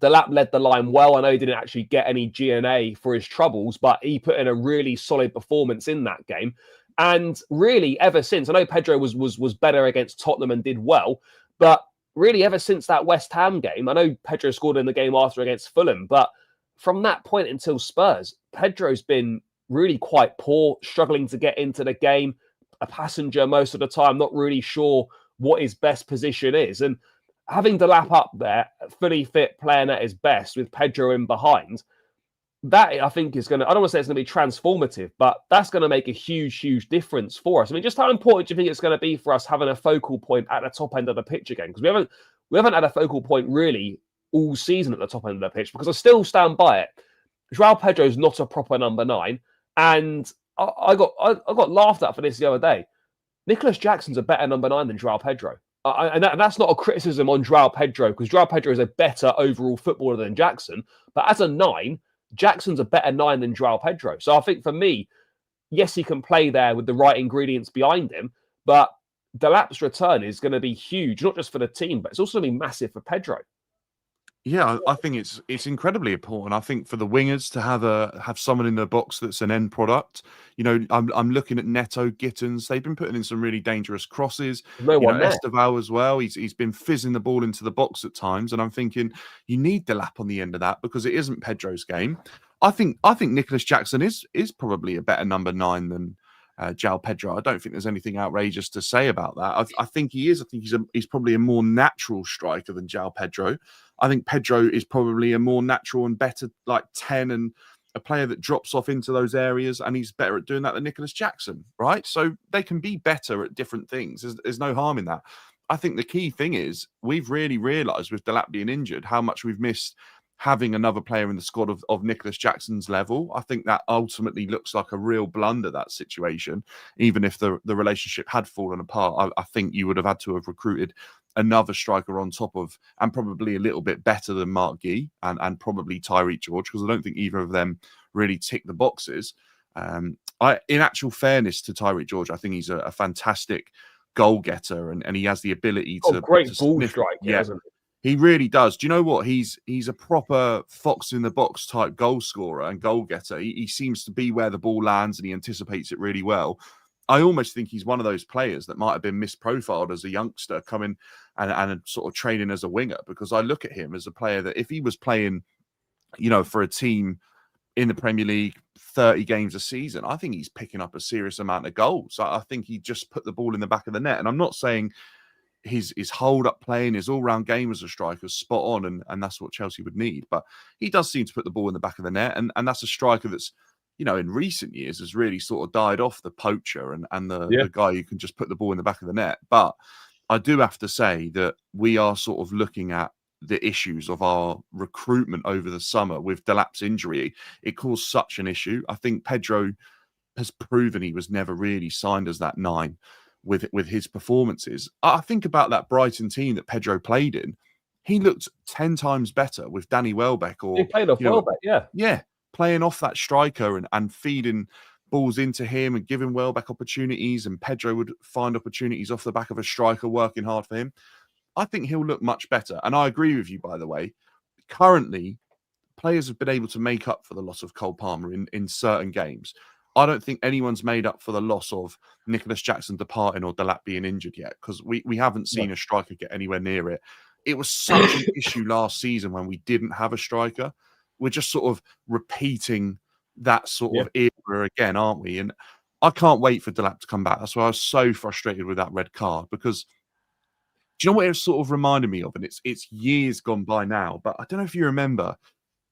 [SPEAKER 1] Delap led the line well. I know he didn't actually get any GNA for his troubles, but he put in a really solid performance in that game. And really, ever since, I know Pedro was better against Tottenham and did well, but really ever since that West Ham game, I know Pedro scored in the game after against Fulham, but from that point until Spurs, Pedro's been really quite poor, struggling to get into the game, a passenger most of the time, not really sure what his best position is. And having Delap up there, fully fit, playing at his best with Pedro in behind, that I think is going to, I don't want to say it's going to be transformative, but that's going to make a huge, huge difference for us. I mean, just how important do you think it's going to be for us having a focal point at the top end of the pitch again? Because we haven't had a focal point really all season at the top end of the pitch, because I still stand by it. João Pedro is not a proper number 9. And I got laughed at for this the other day. Nicholas Jackson's a better number 9 than João Pedro. And that's not a criticism on João Pedro, because João Pedro is a better overall footballer than Jackson. But as a 9, Jackson's a better 9 than João Pedro. So I think for me, yes, he can play there with the right ingredients behind him, but Delap's return is going to be huge, not just for the team, but it's also going to be massive for Pedro.
[SPEAKER 2] Yeah, I think it's incredibly important. I think for the wingers to have someone in the box that's an end product. I'm looking at Neto, Gittins. They've been putting in some really dangerous crosses. Esteval as well. He's been fizzing the ball into the box at times, and I'm thinking you need Delap on the end of that because it isn't Pedro's game. I think Nicholas Jackson is probably a better number 9 than João Pedro. I don't think there's anything outrageous to say about that. I think he is. I think he's probably a more natural striker than João Pedro. I think Pedro is probably a more natural and better like 10 and a player that drops off into those areas, and he's better at doing that than Nicholas Jackson, right? So they can be better at different things. There's no harm in that. I think the key thing is we've really realised with Delap being injured how much we've missed having another player in the squad of Nicholas Jackson's level. I think that ultimately looks like a real blunder, that situation. Even if the relationship had fallen apart, I think you would have had to have recruited another striker on top of, and probably a little bit better than Mark Guy and probably Tyreek George, because I don't think either of them really tick the boxes. In actual fairness to Tyreek George, I think he's a fantastic goal getter and he has the ability to...
[SPEAKER 1] great ball strike, hasn't he?
[SPEAKER 2] He really does. Do you know what? He's a proper fox in the box type goal scorer and goal getter. He seems to be where the ball lands and he anticipates it really well. I almost think he's one of those players that might have been misprofiled as a youngster coming and sort of training as a winger, because I look at him as a player that if he was playing, for a team in the Premier League, 30 games a season, I think he's picking up a serious amount of goals. I think he just put the ball in the back of the net. And I'm not saying his hold-up playing, his all-round game as a striker is spot on, and that's what Chelsea would need. But he does seem to put the ball in the back of the net, and that's a striker that's, in recent years has really sort of died off, the poacher and the guy who can just put the ball in the back of the net. But I do have to say that we are sort of looking at the issues of our recruitment over the summer with Delap's injury. It caused such an issue. I think Pedro has proven he was never really signed as that 9 with his performances. I think about that Brighton team that Pedro played in. He looked 10 times better with Danny Welbeck. Or
[SPEAKER 1] he played off Welbeck,
[SPEAKER 2] yeah, playing off that striker and feeding balls into him and give him Welbeck opportunities, and Pedro would find opportunities off the back of a striker working hard for him, I think he'll look much better. And I agree with you, by the way. Currently, players have been able to make up for the loss of Cole Palmer in certain games. I don't think anyone's made up for the loss of Nicholas Jackson departing or Delap being injured yet, because we haven't seen a striker get anywhere near it. It was such an issue last season when we didn't have a striker. We're just sort of repeating that sort of era again, aren't we? And I can't wait for Delap to come back. That's why I was so frustrated with that red card, because do you know what it sort of reminded me of? And it's years gone by now, but I don't know if you remember,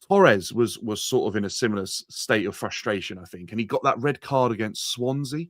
[SPEAKER 2] Torres was sort of in a similar state of frustration, I think, and he got that red card against Swansea,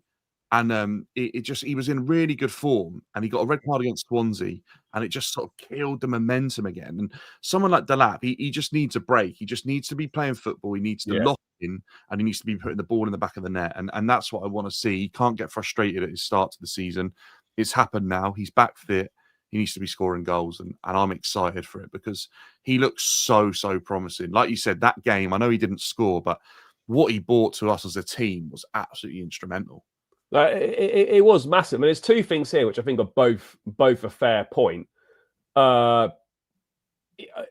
[SPEAKER 2] and he was in really good form, and he got a red card against Swansea, and it just sort of killed the momentum again. And someone like Delap, he just needs a break. He just needs to be playing football. He needs to lock in, and he needs to be putting the ball in the back of the net, and that's what I want to see. He can't get frustrated at his start to the season. It's happened now. He's back fit. He needs to be scoring goals, and I'm excited for it because he looks so promising. Like you said, that game, I know he didn't score, but what he brought to us as a team was absolutely instrumental.
[SPEAKER 1] It was massive. I mean, there's two things here which I think are both a fair point.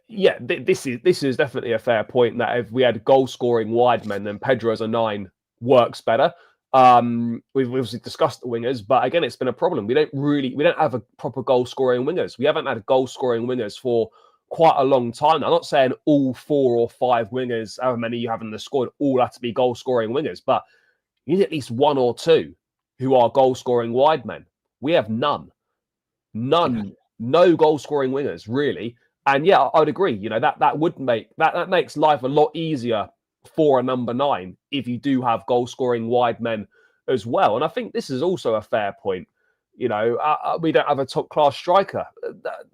[SPEAKER 1] This is definitely a fair point that if we had goal scoring wide men, then Pedro as a 9 works better. We've obviously discussed the wingers, but again, it's been a problem. We don't have a proper goal scoring wingers. We haven't had goal scoring wingers for quite a long time now. I'm not saying all 4 or 5 wingers, however many you have in the squad, all have to be goal scoring wingers, but you need at least 1 or 2 who are goal scoring wide men. We have none, no goal scoring wingers really. And yeah, I would agree. You know, that would make that makes life a lot easier for a number 9 if you do have goal scoring wide men as well. And I think this is also a fair point. You know, we don't have a top class striker.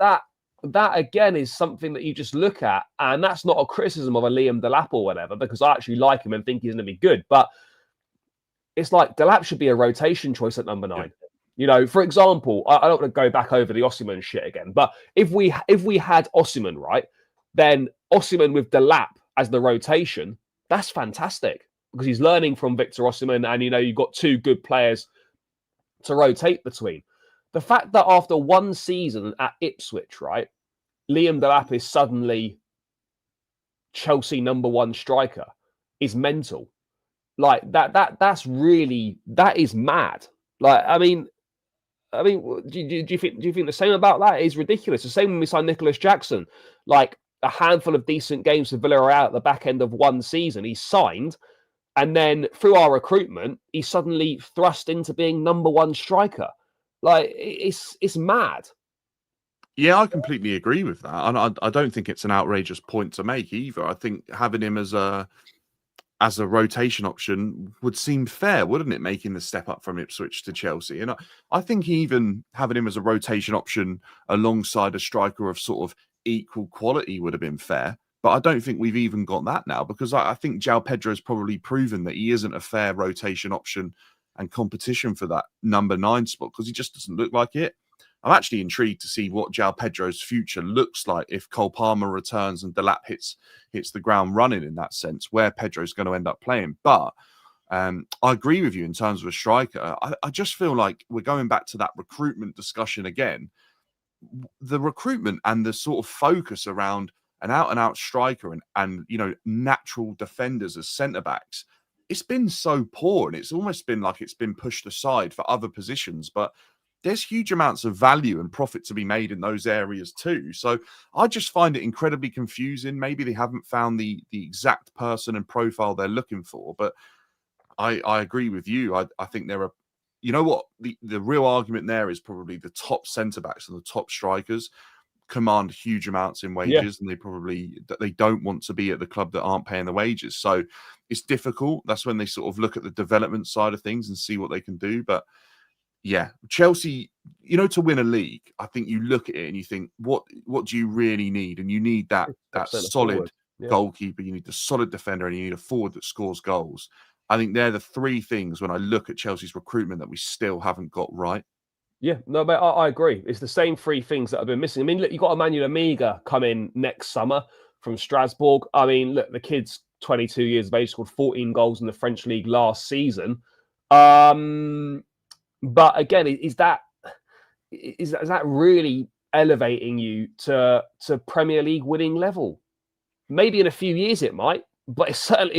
[SPEAKER 1] That again is something that you just look at, and that's not a criticism of a Liam Delap or whatever, because I actually like him and think he's going to be good. But it's like Delap should be a rotation choice at number 9. Yeah. You know, for example, I don't want to go back over the Osimhen shit again, but if we had Osimhen, right, then Osimhen with Delap as the rotation, that's fantastic because he's learning from Victor Osimhen, and you know, you've got 2 good players to rotate between. The fact that after 1 season at Ipswich, right, Liam Delap is suddenly Chelsea number 1 striker is mental. Like that is mad. Like, I mean, do you think the same about that? It's ridiculous. The same when we signed Nicholas Jackson. Like, a handful of decent games for Villarreal at the back end of 1 season, he's signed, and then through our recruitment, he's suddenly thrust into being number 1 striker. Like, it's mad.
[SPEAKER 2] Yeah, I completely agree with that, and I don't think it's an outrageous point to make either. I think having him as a rotation option would seem fair, wouldn't it? Making the step up from Ipswich to Chelsea, and I think even having him as a rotation option alongside a striker of sort of equal quality would have been fair. But I don't think we've even got that now, because I think João Pedro has probably proven that he isn't a fair rotation option and competition for that number 9 spot, because he just doesn't look like it. I'm actually intrigued to see what João Pedro's future looks like if Cole Palmer returns and Delap hits the ground running, in that sense, where Pedro's going to end up playing. But I agree with you in terms of a striker. I just feel like we're going back to that recruitment discussion again. The recruitment and the sort of focus around an out-and-out striker and you know, natural defenders as centre-backs, it's been so poor, and it's almost been like it's been pushed aside for other positions. But there's huge amounts of value and profit to be made in those areas too. So I just find it incredibly confusing. Maybe they haven't found the exact person and profile they're looking for, but I agree with you. I think there are, you know what, the real argument there is probably the top centre-backs and the top strikers command huge amounts in wages, and they don't want to be at the club that aren't paying the wages. So it's difficult. That's when they sort of look at the development side of things and see what they can do. But yeah, Chelsea, you know, to win a league, I think you look at it and you think, what do you really need? And you need that solid goalkeeper, you need the solid defender, and you need a forward that scores goals. I think they're the 3 things when I look at Chelsea's recruitment that we still haven't got right.
[SPEAKER 1] Yeah, no, but I agree. It's the same 3 things that have been missing. I mean, look, you've got Emmanuel Amiga come in next summer from Strasbourg. I mean, look, the kid's 22 years of age, scored 14 goals in the French league last season. But again, is that really elevating you to Premier League winning level? Maybe in a few years it might, but it's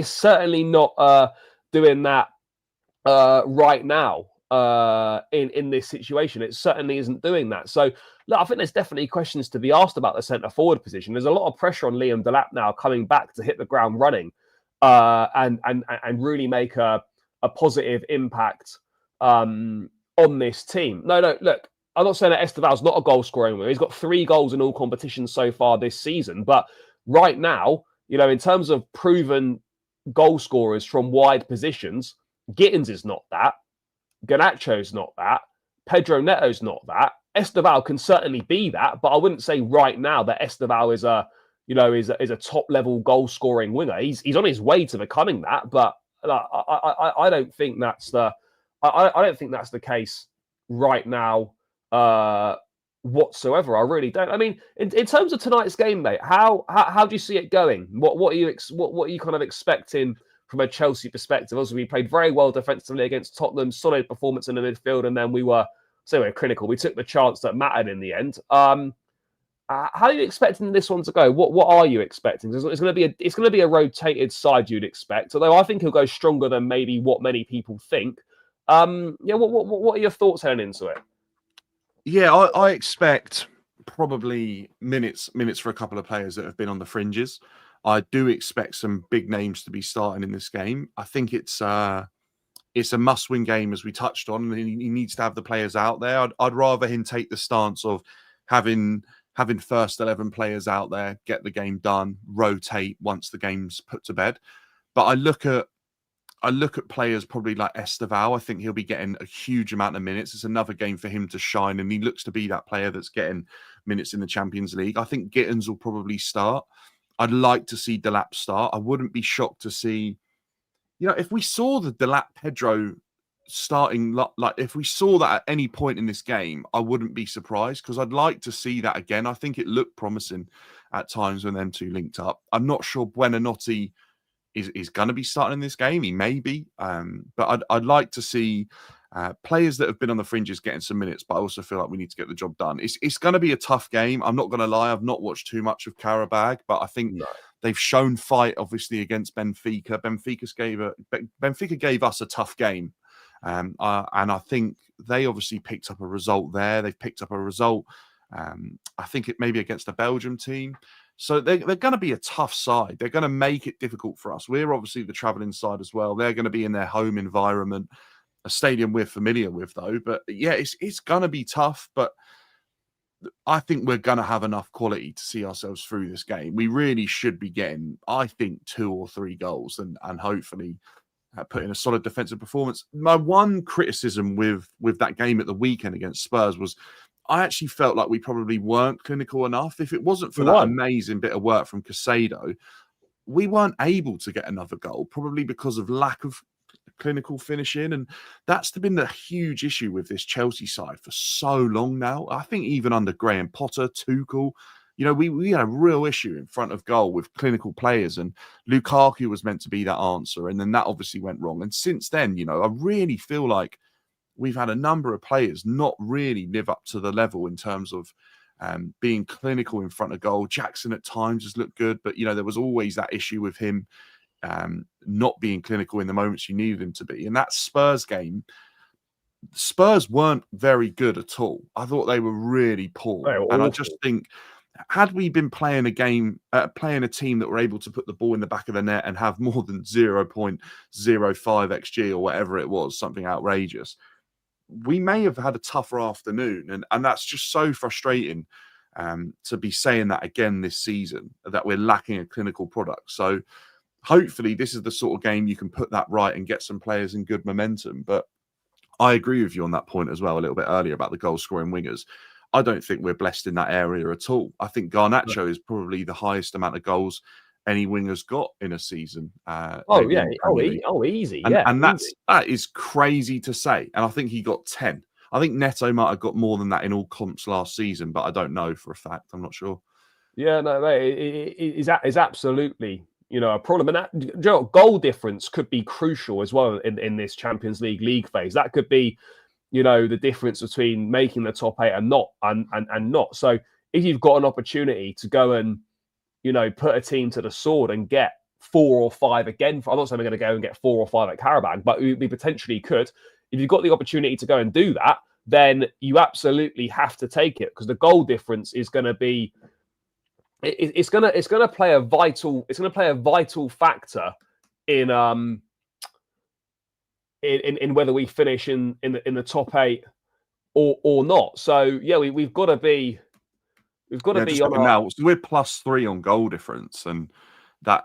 [SPEAKER 1] certainly not doing that right now in this situation. It certainly isn't doing that. So look, I think there's definitely questions to be asked about the centre forward position. There's a lot of pressure on Liam Delap now coming back to hit the ground running and really make a positive impact on this team. No, look, I'm not saying that Esteval's not a goal scoring winner. He's got 3 goals in all competitions so far this season. But right now, in terms of proven goal scorers from wide positions, Gittins is not that. Garnacho's not that. Pedro Neto's not that. Esteval can certainly be that, but I wouldn't say right now that Esteval is a top level goal scoring winger. He's on his way to becoming that, but I don't think that's the case right now whatsoever. I really don't. I mean, in terms of tonight's game, mate, how do you see it going? What are you kind of expecting from a Chelsea perspective? Also, we played very well defensively against Tottenham, solid performance in the midfield, and then we were critical. We took the chance that mattered in the end. How are you expecting this one to go? What are you expecting? It's going to be a rotated side, you'd expect. Although I think he'll go stronger than maybe what many people think. What are your thoughts heading into it?
[SPEAKER 2] Yeah, I expect probably minutes for a couple of players that have been on the fringes. I do expect some big names to be starting in this game. I think it's a must-win game, as we touched on, and he needs to have the players out there. I'd rather him take the stance of having first 11 players out there, get the game done, rotate once the game's put to bed. But I look at players probably like Esteval. I think he'll be getting a huge amount of minutes. It's another game for him to shine, and he looks to be that player that's getting minutes in the Champions League. I think Gittins will probably start. I'd like to see Delap start. I wouldn't be shocked to see, if we saw the Delap Pedro starting, like if we saw that at any point in this game, I wouldn't be surprised, because I'd like to see that again. I think it looked promising at times when them two linked up. I'm not sure Buonanotte is going to be starting in this game. He may be, but I'd like to see players that have been on the fringes getting some minutes, but I also feel like we need to get the job done. It's going to be a tough game. I'm not going to lie. I've not watched too much of Qarabag, but I think they've shown fight, obviously, against Benfica. Benfica gave us a tough game. And I think they obviously picked up a result there. They've picked up a result, I think it may be against a Belgium team. So they're going to be a tough side. They're going to make it difficult for us. We're obviously the travelling side as well. They're going to be in their home environment, a stadium we're familiar with, though. But yeah, it's going to be tough. But I think we're going to have enough quality to see ourselves through this game. We really should be getting, I think, 2 or 3 goals and hopefully put in a solid defensive performance. My one criticism with that game at the weekend against Spurs was I actually felt like we probably weren't clinical enough. If it wasn't for that amazing bit of work from Caicedo, we weren't able to get another goal, probably because of lack of clinical finishing. And that's been the huge issue with this Chelsea side for so long now. I think even under Graham Potter, Tuchel, we had a real issue in front of goal with clinical players, and Lukaku was meant to be that answer. And then that obviously went wrong. And since then, I really feel like we've had a number of players not really live up to the level in terms of being clinical in front of goal. Jackson at times has looked good, but, there was always that issue with him not being clinical in the moments you needed him to be. And that Spurs game, Spurs weren't very good at all. I thought they were really poor. And I just think, had we been playing a game, playing a team that were able to put the ball in the back of the net and have more than 0.05 XG or whatever it was, something outrageous, we may have had a tougher afternoon. And that's just so frustrating to be saying that again this season, that we're lacking a clinical product. So hopefully this is the sort of game you can put that right and get some players in good momentum. But I agree with you on that point as well a little bit earlier about the goal scoring wingers. I don't think we're blessed in that area at all. I think Garnacho is probably the highest amount of goals any winger's got in a season.
[SPEAKER 1] Easy.
[SPEAKER 2] And that is crazy to say. And I think he got 10. I think Neto might have got more than that in all comps last season, but I don't know for a fact. I'm not sure.
[SPEAKER 1] Yeah, no, mate, it's absolutely a problem. And that, goal difference could be crucial as well in this Champions League phase. That could be, the difference between making the top 8 and not. And not. So if you've got an opportunity to go and, put a team to the sword and get 4 or 5 again, I'm not saying we're going to go and get 4 or 5 at Qarabag, but we potentially could. If you've got the opportunity to go and do that, then you absolutely have to take it, because the goal difference is going to be, it's going to play a vital factor in whether we finish in the top 8 or not. So yeah, we've got to be on our...
[SPEAKER 2] now. So we're +3 on goal difference, and that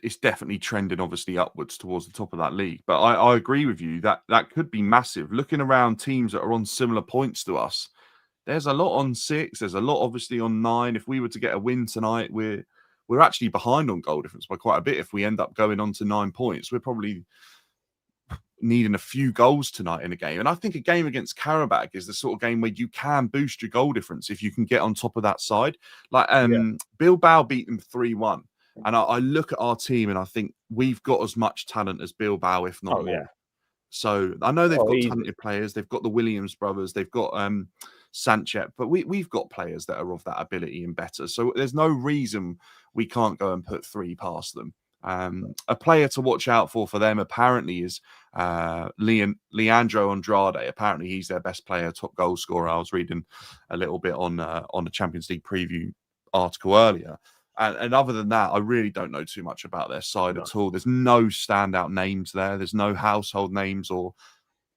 [SPEAKER 2] it's definitely trending obviously upwards towards the top of that league. But I agree with you that could be massive. Looking around teams that are on similar points to us, there's a lot on 6. There's a lot obviously on 9. If we were to get a win tonight, we're actually behind on goal difference by quite a bit. If we end up going on to 9 points, we're probably needing a few goals tonight in a game. And I think a game against Qarabag is the sort of game where you can boost your goal difference if you can get on top of that side. Like Bilbao beat them 3-1. And I look at our team and I think we've got as much talent as Bilbao, if not more. Yeah. So I know they've got talented players. They've got the Williams brothers. They've got Sanchez. But we've got players that are of that ability and better. So there's no reason we can't go and put 3 past them. A player to watch out for them apparently is Leandro Andrade. Apparently he's their best player, top goal scorer. I was reading a little bit on the Champions League preview article earlier. And other than that, I really don't know too much about their side at all. There's no standout names there. There's no household names or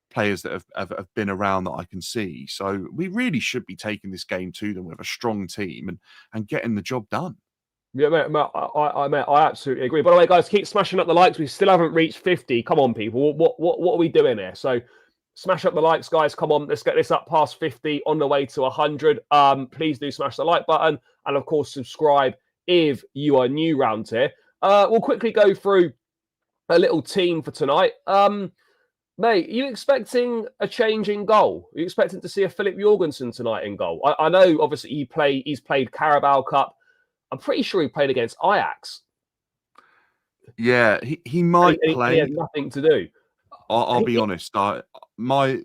[SPEAKER 2] players that have been around that I can see. So we really should be taking this game to them with a strong team and getting the job done.
[SPEAKER 1] Yeah, mate, I absolutely agree. By the way, guys, keep smashing up the likes. We still haven't reached 50. Come on, people. What are we doing here? So smash up the likes, guys. Come on, let's get this up past 50, on the way to 100. Please do smash the like button. And, of course, subscribe if you are new round here. We'll quickly go through a little team for tonight. Mate, are you expecting a change in goal? Are you expecting to see a Philip Jorgensen tonight in goal? I know, obviously, he's played Carabao Cup. I'm pretty sure he played against Ajax.
[SPEAKER 2] Yeah, he might play.
[SPEAKER 1] He has nothing to do.
[SPEAKER 2] I'll be honest. My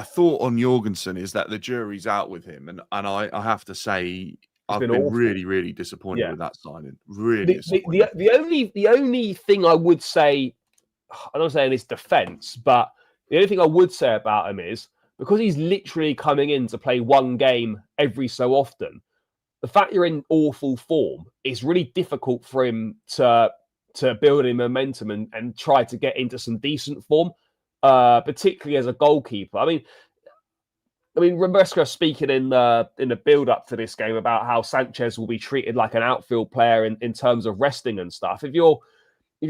[SPEAKER 2] thought on Jorgensen is that the jury's out with him, and I have to say I've been really, really disappointed with that signing. Really disappointed.
[SPEAKER 1] The only thing I would say, I'm not saying his defence, but the only thing I would say about him is because he's literally coming in to play one game every so often. The fact you're in awful form is really difficult for him to build in momentum and try to get into some decent form, particularly as a goalkeeper. I mean, Rebeska speaking in the build-up to this game about how Sanchez will be treated like an outfield player in terms of resting and stuff. If you're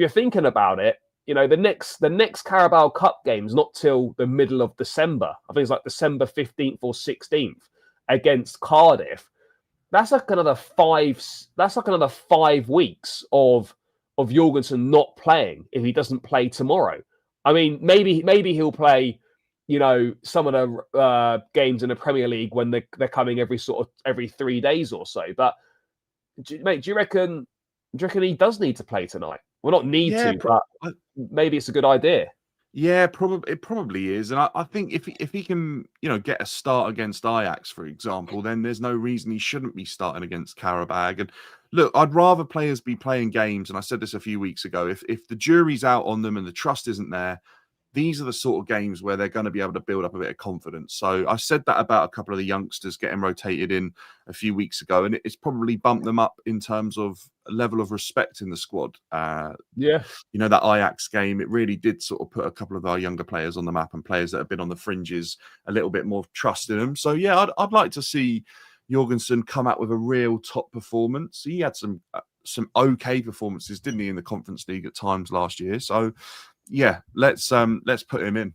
[SPEAKER 1] thinking about it, the next Carabao Cup game is not till the middle of December. I think it's like December 15th or 16th against Cardiff. That's like another 5 weeks of Jorgensen not playing if he doesn't play tomorrow. I mean, maybe he'll play, some of the games in the Premier League when they're coming every 3 days or so. But mate, do you reckon he does need to play tonight? Well, not need to, but maybe it's a good idea.
[SPEAKER 2] Yeah, it probably is, and I think if he can, get a start against Ajax, for example, then there's no reason he shouldn't be starting against Qarabag. And look, I'd rather players be playing games, and I said this a few weeks ago. If the jury's out on them and the trust isn't there, these are the sort of games where they're going to be able to build up a bit of confidence. So I said that about a couple of the youngsters getting rotated in a few weeks ago, and it's probably bumped them up in terms of a level of respect in the squad. That Ajax game, it really did sort of put a couple of our younger players on the map and players that have been on the fringes a little bit more trust in them. So yeah, I'd like to see Jorgensen come out with a real top performance. He had some okay performances, didn't he, in the Conference League at times last year? So yeah, let's put him in.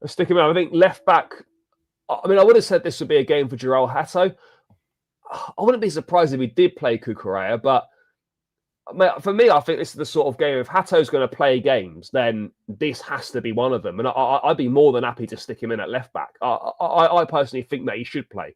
[SPEAKER 1] Let's stick him in. I think left back. I mean, I would have said this would be a game for Joel Hato. I wouldn't be surprised if he did play Cucurella, but for me, I think this is the sort of game. If Hato's going to play games, then this has to be one of them. And I'd be more than happy to stick him in at left back. I personally think that he should play.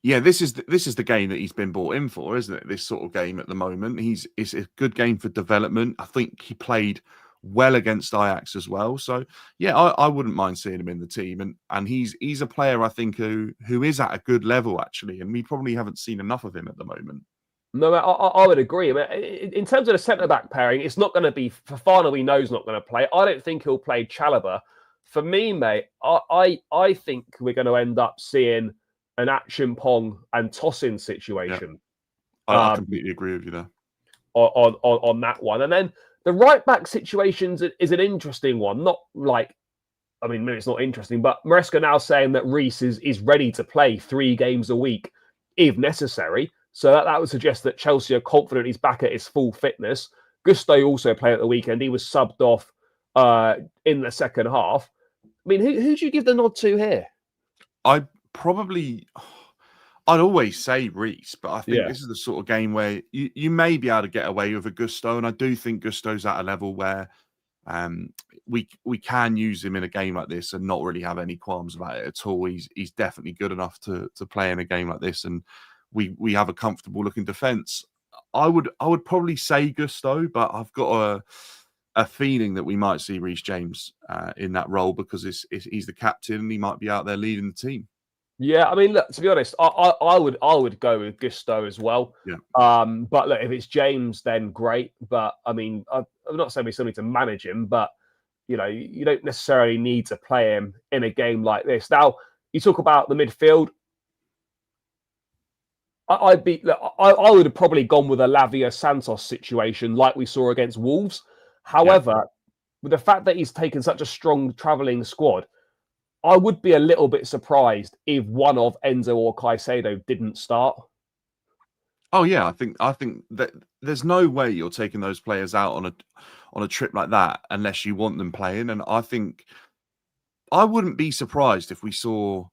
[SPEAKER 2] Yeah, this is the game that he's been brought in for, isn't it? This sort of game at the moment. It's a good game for development. I think he played well against Ajax as well. So yeah, I wouldn't mind seeing him in the team. And he's a player I think who is at a good level actually, and we probably haven't seen enough of him at the moment.
[SPEAKER 1] No, I would agree. I mean, in terms of the centre back pairing, it's not going to be Fafana. We know is not going to play. I don't think he'll play Chalobah. For me, mate, I think we're going to end up seeing an action pong and tossing situation.
[SPEAKER 2] I completely agree with you there.
[SPEAKER 1] On that one, and then the right back situation is an interesting one. Not like, I mean, maybe it's not interesting, but Maresca now saying that Reece is ready to play 3 games a week if necessary. So that would suggest that Chelsea are confident he's back at his full fitness. Gusto also played at the weekend. He was subbed off in the second half. I mean, who do you give the nod to here?
[SPEAKER 2] I'd always say Reece, but I think this is the sort of game where you may be able to get away with a Gusto, and I do think Gusto's at a level where we can use him in a game like this and not really have any qualms about it at all. He's definitely good enough to play in a game like this, and we have a comfortable looking defense. I would probably say Gusto, but I've got a feeling that we might see Reece James in that role because he's the captain and he might be out there leading the team.
[SPEAKER 1] Yeah, I mean, look, to be honest, I would go with Gusto as well.
[SPEAKER 2] Yeah.
[SPEAKER 1] But look, if it's James, then great. But I mean, I'm not saying we still need to manage him, but you know, you don't necessarily need to play him in a game like this. Now, you talk about the midfield. I would have probably gone with a Lavia Santos situation like we saw against Wolves. However, with the fact that he's taken such a strong travelling squad, I would be a little bit surprised if one of Enzo or Caicedo didn't start.
[SPEAKER 2] Oh yeah, I think that there's no way you're taking those players out on a trip like that unless you want them playing. And I think I wouldn't be surprised if we saw.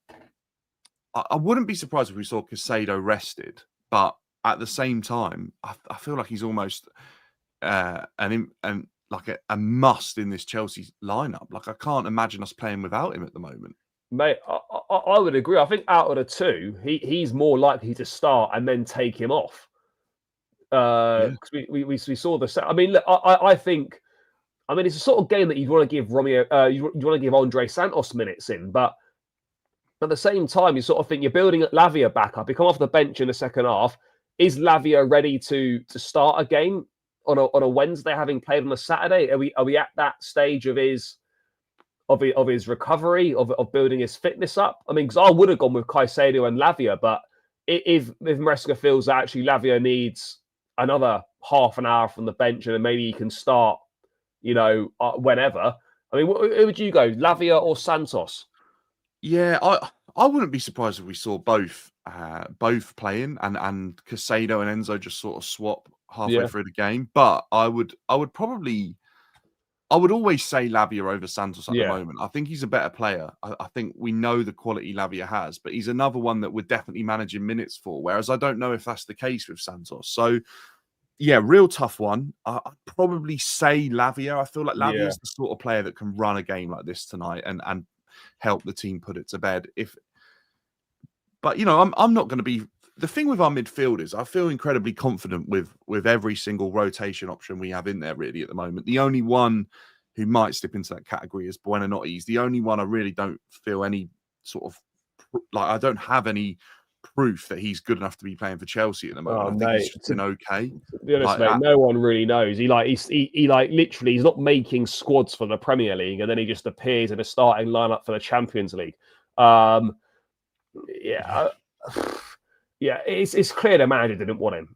[SPEAKER 2] I wouldn't be surprised if we saw Caicedo rested, but at the same time, I feel like he's almost like a must in this Chelsea lineup. Like I can't imagine us playing without him at the moment.
[SPEAKER 1] Mate, I would agree. I think out of the two, he's more likely to start and then take him off. Because we saw the set. I mean, look, I think. I mean, it's a sort of game that you want to give Romeo. You want to give Andre Santos minutes in, but at the same time, you sort of think you're building Lavia back up. He come off the bench in the second half. Is Lavia ready to start a game on a Wednesday, having played on a Saturday? Are we at that stage of his recovery, of building his fitness up? I mean, because I would have gone with Caicedo and Lavia, but if Maresca feels that actually Lavia needs another half an hour from the bench and then maybe he can start, whenever. I mean, who would you go, Lavia or Santos?
[SPEAKER 2] Yeah, I wouldn't be surprised if we saw both playing and Caicedo and Enzo just sort of swap halfway through the game. But I would always say Lavia over Santos at the moment. I think he's a better player. I think we know the quality Lavia has, but he's another one that we're definitely managing minutes for. Whereas I don't know if that's the case with Santos. So yeah, real tough one. I'd probably say Lavia. I feel like Lavia is the sort of player that can run a game like this tonight and help the team put it to bed. But I'm not going to be. The thing with our midfield is I feel incredibly confident with every single rotation option we have in there really at the moment. The only one who might slip into that category is Buenanotte. He's the only one I really don't feel any sort of I don't have any proof that he's good enough to be playing for Chelsea at the moment. I think he's been okay.
[SPEAKER 1] To be honest, mate, no one really knows. He literally he's not making squads for the Premier League, and then he just appears in a starting lineup for the Champions League. It's clear the manager didn't want him.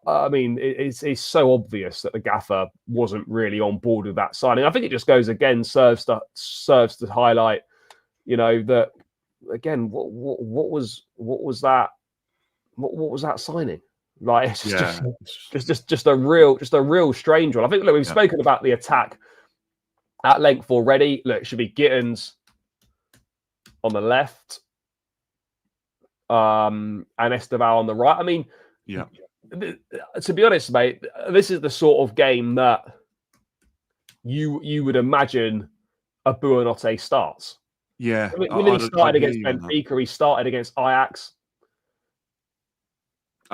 [SPEAKER 1] I mean, it's so obvious that the gaffer wasn't really on board with that signing. I think it just goes again, serves to highlight, that again, what was that? What was that signing? Like, it's just a real strange one. I think we've spoken about the attack at length already. Look, it should be Gittins on the left. And Esteval on the right. I mean, to be honest, mate, this is the sort of game that you would imagine a Buenanotte starts.
[SPEAKER 2] Yeah.
[SPEAKER 1] I mean, he started against Benfica, he started against Ajax.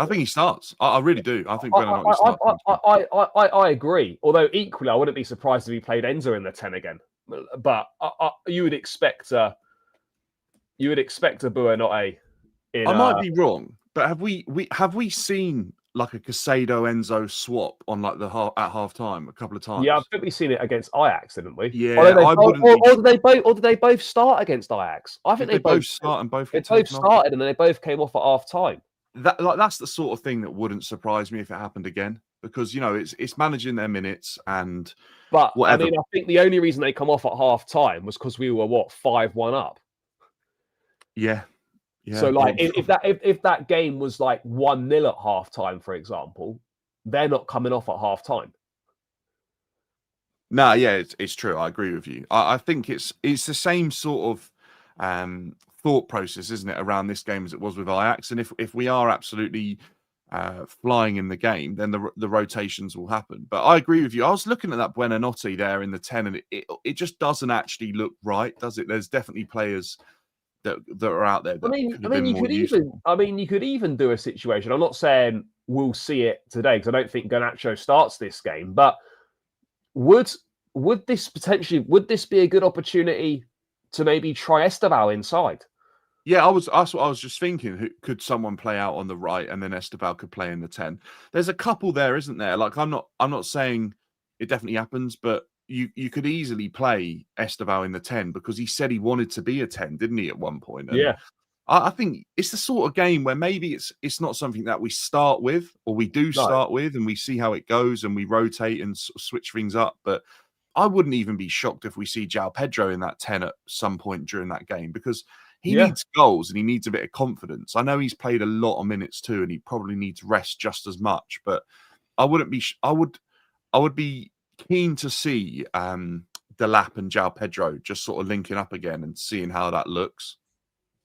[SPEAKER 2] I think he starts. I really do. I think
[SPEAKER 1] I,
[SPEAKER 2] Buonanotte starts.
[SPEAKER 1] I agree. Although equally, I wouldn't be surprised if he played Enzo in the 10 again. But you would expect a Buonanotte in.
[SPEAKER 2] I might be wrong, but have we seen like a Casado Enzo swap on like at half time a couple of times?
[SPEAKER 1] Yeah, I think we've seen it against Ajax, didn't we?
[SPEAKER 2] Yeah, I wouldn't.
[SPEAKER 1] Or did they both start against Ajax? I think
[SPEAKER 2] they both start and both.
[SPEAKER 1] They both started and then they both came off at half time.
[SPEAKER 2] That's the sort of thing that wouldn't surprise me if it happened again, because it's managing their minutes and whatever.
[SPEAKER 1] I mean, I think the only reason they come off at half time was because we were 5-1 up.
[SPEAKER 2] Yeah.
[SPEAKER 1] So like if that game was like 1-0 at half time, for example, they're not coming off at half time.
[SPEAKER 2] No, yeah, it's true. I agree with you. I think it's the same sort of thought process, isn't it, around this game as it was with Ajax? And if we are absolutely flying in the game, then the rotations will happen. But I agree with you. I was looking at that Buonanotte there in the 10, and it just doesn't actually look right, does it? There's definitely players that are out there.
[SPEAKER 1] You could even do a situation. I'm not saying we'll see it today because I don't think Garnacho starts this game. But would this be a good opportunity to maybe try Esteval inside?
[SPEAKER 2] Yeah, that's what I was just thinking. Could someone play out on the right and then Esteval could play in the 10? There's a couple there, isn't there? Like I'm not saying it definitely happens, but you could easily play Esteval in the 10 because he said he wanted to be a 10, didn't he, at one point? And
[SPEAKER 1] yeah.
[SPEAKER 2] I think it's the sort of game where maybe it's not something that we start with, or we do start with, and we see how it goes and we rotate and switch things up. But I wouldn't even be shocked if we see João Pedro in that 10 at some point during that game, because he needs goals and he needs a bit of confidence. I know he's played a lot of minutes too, and he probably needs rest just as much. But I would be keen to see Delap and João Pedro just sort of linking up again and seeing how that looks.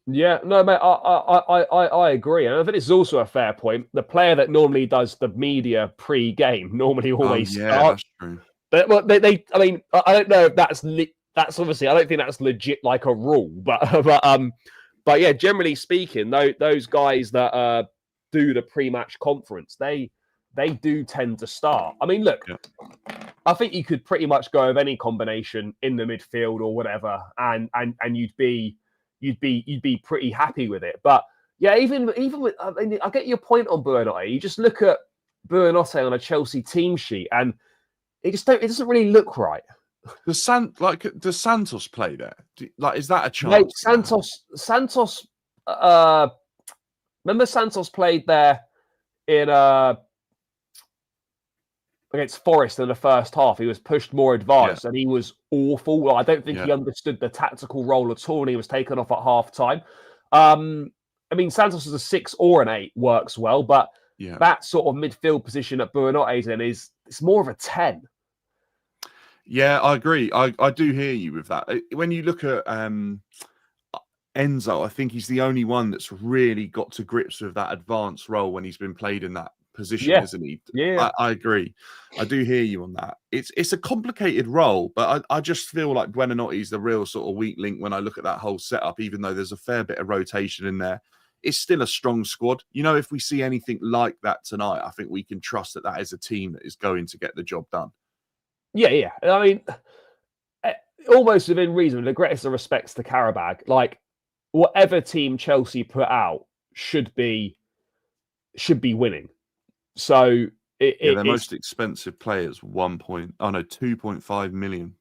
[SPEAKER 1] Yeah, no, mate, I agree. And I think it's also a fair point. The player that normally does the media pre-game normally always starts.
[SPEAKER 2] That's true.
[SPEAKER 1] But I mean, I don't know if that's obviously, I don't think that's legit like a rule, but yeah, generally speaking, those guys that do the pre-match conference, they do tend to start. I mean, look, I think you could pretty much go with any combination in the midfield or whatever, and you'd be pretty happy with it. But yeah, even with, I mean, I get your point on Buonanotte. You just look at Buonanotte on a Chelsea team sheet, and it doesn't really look right.
[SPEAKER 2] Does Santos play there? Is that a chance?
[SPEAKER 1] Mate, Santos. Remember Santos played there in against Forest in the first half. He was pushed more advanced and he was awful. I don't think he understood the tactical role at all, and he was taken off at half time. I mean, Santos as a 6 or an 8 works well, but that sort of midfield position that Buonanotte's in it's more of a 10.
[SPEAKER 2] Yeah, I agree. I do hear you with that. When you look at Enzo, I think he's the only one that's really got to grips with that advanced role when he's been played in that position, isn't he?
[SPEAKER 1] Yeah,
[SPEAKER 2] I agree. I do hear you on that. It's a complicated role, but I just feel like Buonanotte's the real sort of weak link when I look at that whole setup, even though there's a fair bit of rotation in there. It's still a strong squad. You know, if we see anything like that tonight, I think we can trust that is a team that is going to get the job done.
[SPEAKER 1] Yeah. I mean, almost within reason, with the greatest of respects to Qarabag, like whatever team Chelsea put out should be winning. So
[SPEAKER 2] their most expensive players 2.5 million.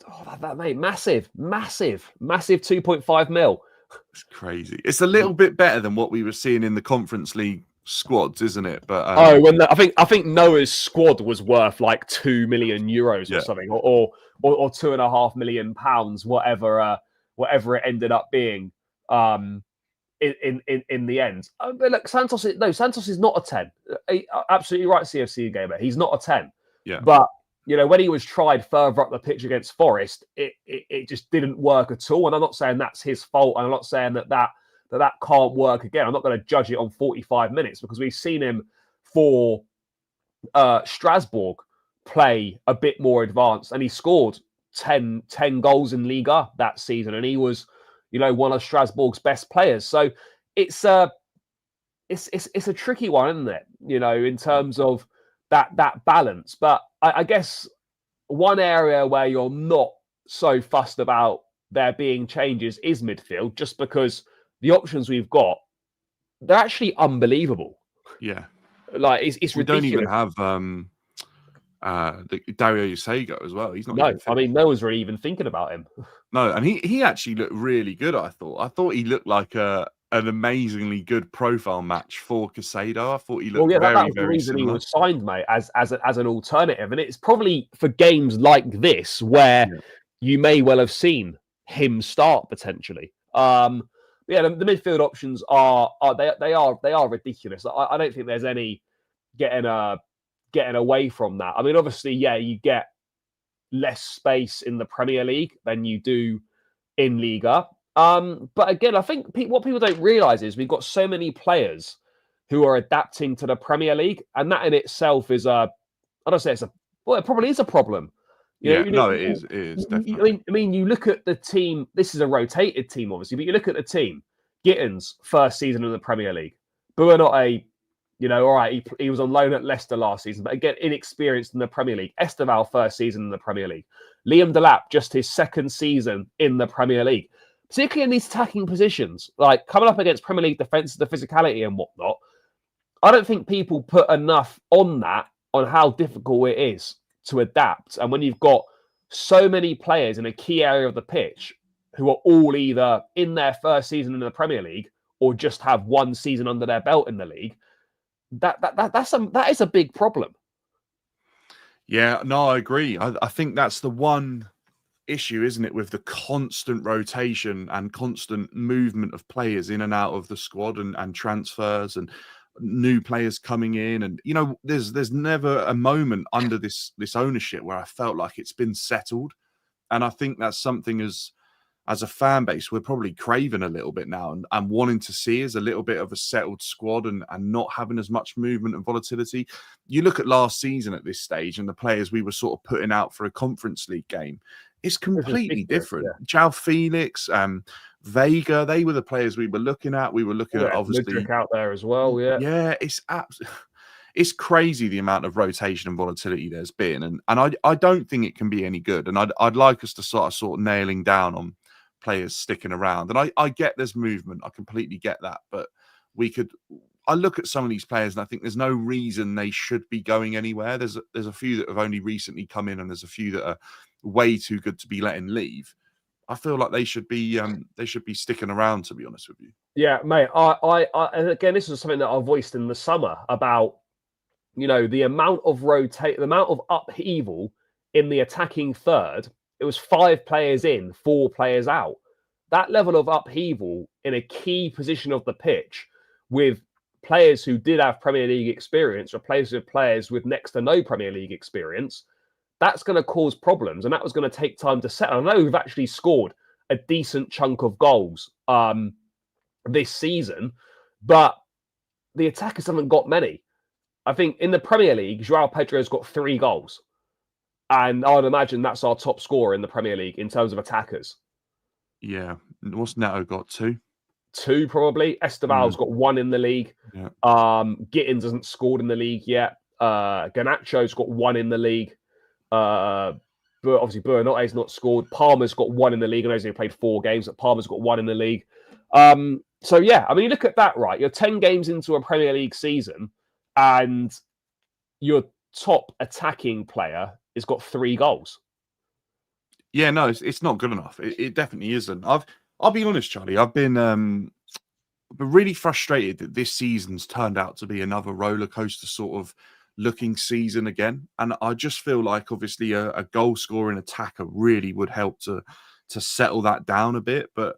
[SPEAKER 1] Oh, that mate, massive 2.5 mil.
[SPEAKER 2] It's crazy. It's a little bit better than what we were seeing in the Conference League squads, isn't it? But
[SPEAKER 1] I think Noah's squad was worth like 2 million euros or something, or £2.5 million, whatever it ended up being. In the end, but look, Santos is not a 10. Absolutely right, CFC gamer. He's not a 10.
[SPEAKER 2] Yeah,
[SPEAKER 1] but you know, when he was tried further up the pitch against Forest, it just didn't work at all. And I'm not saying that's his fault. And I'm not saying that can't work again. I'm not going to judge it on 45 minutes because we've seen him for Strasbourg play a bit more advanced, and he scored 10 goals in Liga that season, and he was, you know, one of Strasbourg's best players. So it's it's a tricky one, isn't it? In terms of that balance. But I guess one area where you're not so fussed about there being changes is midfield, just because the options we've got, they're actually unbelievable.
[SPEAKER 2] Yeah,
[SPEAKER 1] like it's
[SPEAKER 2] we
[SPEAKER 1] ridiculous.
[SPEAKER 2] don't even have Dario Usego as well. He's not.
[SPEAKER 1] No, I mean, no one's really even thinking about him.
[SPEAKER 2] No, and he actually looked really good. I thought he looked like an amazingly good profile match for Casado. I thought he looked
[SPEAKER 1] that
[SPEAKER 2] very,
[SPEAKER 1] was the
[SPEAKER 2] very
[SPEAKER 1] reason
[SPEAKER 2] similar.
[SPEAKER 1] he was signed, mate, as an alternative. And it's probably for games like this where you may well have seen him start potentially. The midfield options are ridiculous. I don't think there's any getting away from that. I mean, obviously, you get less space in the Premier League than you do in Liga. But again, I think what people don't realise is we've got so many players who are adapting to the Premier League, and that in itself is it probably is a problem.
[SPEAKER 2] It is definitely.
[SPEAKER 1] I mean, you look at the team. This is a rotated team, obviously, but you look at the team. Gittins, first season in the Premier League. Buonanotte, all right, he was on loan at Leicester last season, but again, inexperienced in the Premier League. Esteval, first season in the Premier League. Liam Delap, just his second season in the Premier League. Particularly in these attacking positions, like coming up against Premier League defenses, the physicality and whatnot. I don't think people put enough on how difficult it is to adapt. And when you've got so many players in a key area of the pitch who are all either in their first season in the Premier League or just have one season under their belt in the league, that is a big problem.
[SPEAKER 2] Yeah, no, I agree. I think that's the one issue, isn't it, with the constant rotation and constant movement of players in and out of the squad and transfers and new players coming in. And there's never a moment under this ownership where I felt like it's been settled. And I think that's something as a fan base we're probably craving a little bit now and wanting to see is a little bit of a settled squad and not having as much movement and volatility. You look at last season at this stage and the players we were sort of putting out for a Conference League game, it's completely different. Yeah. João Felix, Vega, they were the players we were looking at. We were looking at obviously
[SPEAKER 1] Mudryk out there as well.
[SPEAKER 2] Yeah, it's crazy the amount of rotation and volatility there's been, and I don't think it can be any good. And I'd like us to start nailing down on players sticking around. And I get there's movement. I completely get that, but I look at some of these players and I think there's no reason they should be going anywhere. There's a few that have only recently come in, and there's a few that are way too good to be letting leave. I feel like they should be sticking around, to be honest with you.
[SPEAKER 1] Yeah, mate. I and again, this is something that I voiced in the summer about the amount of the amount of upheaval in the attacking third. It was 5 players in, 4 players out. That level of upheaval in a key position of the pitch with players who did have Premier League experience replaced with players with next to no Premier League experience, that's going to cause problems. And that was going to take time to settle. I know we've actually scored a decent chunk of goals this season, but the attackers haven't got many. I think in the Premier League, João Pedro's got 3 goals. And I would imagine that's our top scorer in the Premier League in terms of attackers.
[SPEAKER 2] Yeah. What's Neto got? 2?
[SPEAKER 1] 2 probably. Esteval's got 1 in the league.
[SPEAKER 2] Yeah.
[SPEAKER 1] Gittins hasn't scored in the league yet. Garnacho's got 1 in the league. But obviously Buonanotte's not scored. Palmer's got 1 in the league. I know he's only played 4 games, but Palmer's got 1 in the league. So yeah, I mean, you look at that, right? You're 10 games into a Premier League season, and your top attacking player has got 3 goals.
[SPEAKER 2] Yeah, no, it's not good enough. It definitely isn't. I'll be honest, Charlie. I've been really frustrated that this season's turned out to be another roller coaster sort of looking season again. And I just feel like obviously a goal scoring attacker really would help to settle that down a bit. But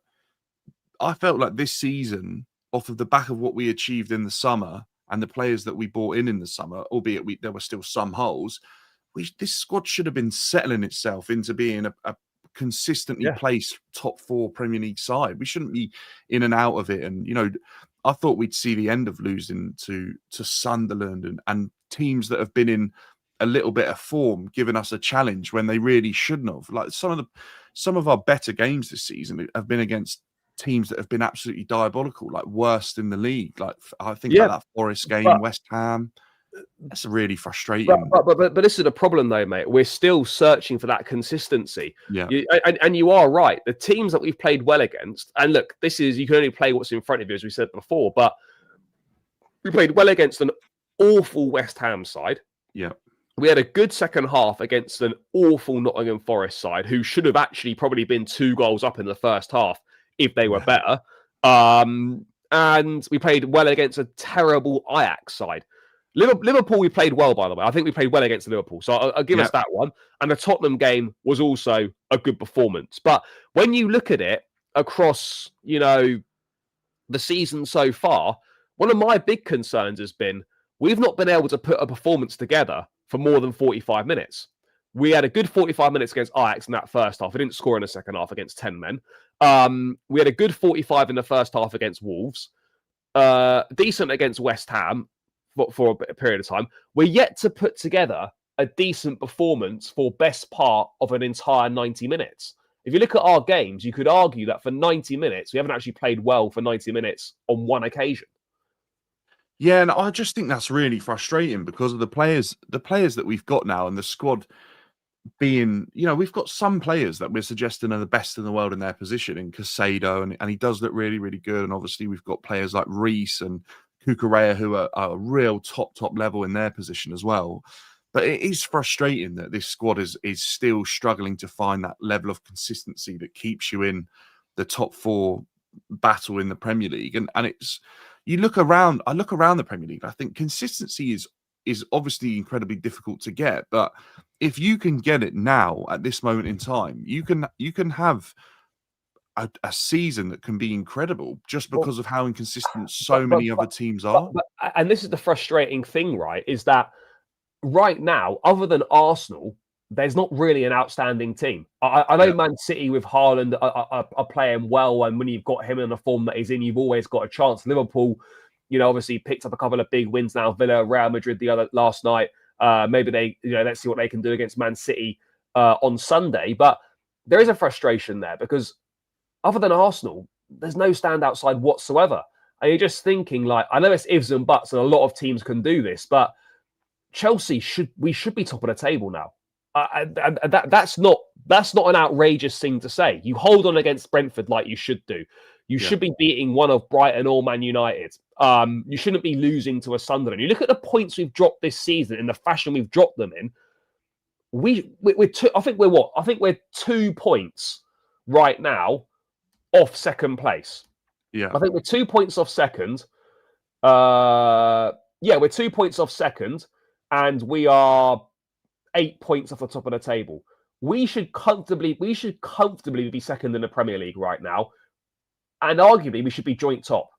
[SPEAKER 2] I felt like this season, off of the back of what we achieved in the summer and the players that we brought in the summer, albeit there were still some holes, this squad should have been settling itself into being a consistently placed top 4 Premier League side. We shouldn't be in and out of it. And, I thought we'd see the end of losing to Sunderland and teams that have been in a little bit of form, giving us a challenge when they really shouldn't have. Like some of our better games this season have been against teams that have been absolutely diabolical, like worst in the league. Like I think about that Forest game, West Ham. That's really frustrating.
[SPEAKER 1] But this is the problem, though, mate. We're still searching for that consistency.
[SPEAKER 2] Yeah,
[SPEAKER 1] and you are right. The teams that we've played well against, and look, this is you can only play what's in front of you, as we said before. But we played well against an awful West Ham side.
[SPEAKER 2] Yeah.
[SPEAKER 1] We had a good second half against an awful Nottingham Forest side who should have actually probably been 2 goals up in the first half if they were better. And we played well against a terrible Ajax side. Liverpool, we played well, by the way. I think we played well against Liverpool. So I'll give us that one. And the Tottenham game was also a good performance. But when you look at it across, the season so far, one of my big concerns has been we've not been able to put a performance together for more than 45 minutes. We had a good 45 minutes against Ajax in that first half. We didn't score in the second half against 10 men. We had a good 45 in the first half against Wolves. Decent against West Ham for a period of time. We're yet to put together a decent performance for best part of an entire 90 minutes. If you look at our games, you could argue that for 90 minutes, we haven't actually played well for 90 minutes on one occasion.
[SPEAKER 2] Yeah, and I just think that's really frustrating because of the players that we've got now and the squad being, we've got some players that we're suggesting are the best in the world in their position in Casado, and he does look really, really good. And obviously we've got players like Reece and Cucurella who are a real top level in their position as well. But it is frustrating that this squad is still struggling to find that level of consistency that keeps you in the top 4 battle in the Premier League. And it's, I look around the Premier League, I think consistency is obviously incredibly difficult to get. But if you can get it now at this moment in time, you can have a season that can be incredible just because of how inconsistent so many other teams are.
[SPEAKER 1] And this is the frustrating thing, right? Is that right now, other than Arsenal, there's not really an outstanding team. I know Man City with Haaland are playing well, and when you've got him in the form that he's in, you've always got a chance. Liverpool, obviously picked up a couple of big wins now. Villa, Real Madrid last night. Maybe they, let's see what they can do against Man City on Sunday. But there is a frustration there because other than Arsenal, there's no standout side whatsoever. And you're just thinking, like, I know it's ifs and buts, and a lot of teams can do this, but Chelsea should be top of the table now. That's not an outrageous thing to say. You hold on against Brentford like you should do. You should be beating one of Brighton or Man United. You shouldn't be losing to a Sunderland. You look at the points we've dropped this season in the fashion we've dropped them in. I think we're 2 points right now off second place.
[SPEAKER 2] Yeah,
[SPEAKER 1] I think we're 2 points off second. We're 2 points off second, and we are 8 points off the top of the table. We should comfortably be second in the Premier League right now, and arguably we should be joint top.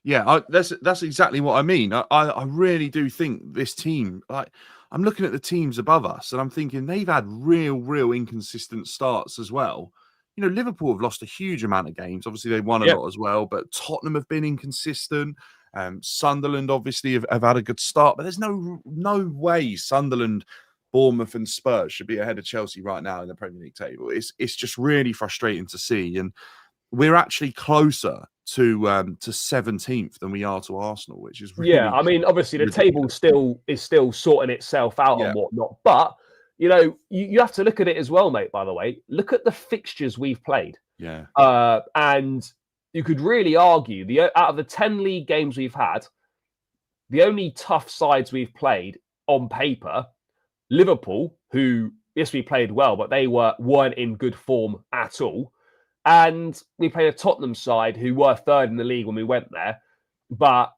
[SPEAKER 2] Yeah, that's exactly what I mean. I really do think this team, like, I'm looking at the teams above us, and I'm thinking they've had real inconsistent starts as well. Liverpool have lost a huge amount of games. Obviously, they won a lot as well, but Tottenham have been inconsistent. Sunderland obviously have had a good start, but there's no way Sunderland, Bournemouth, and Spurs should be ahead of Chelsea right now in the Premier League table. It's just really frustrating to see, and we're actually closer to 17th than we are to Arsenal, which is really
[SPEAKER 1] I mean, obviously the table is still sorting itself out and whatnot, but you have to look at it as well, mate. By the way, look at the fixtures we've played. And you could really argue out of the 10 league games we've had, the only tough sides we've played on paper, Liverpool, who, yes, we played well, but they weren't in good form at all. And we played a Tottenham side who were third in the league when we went there, but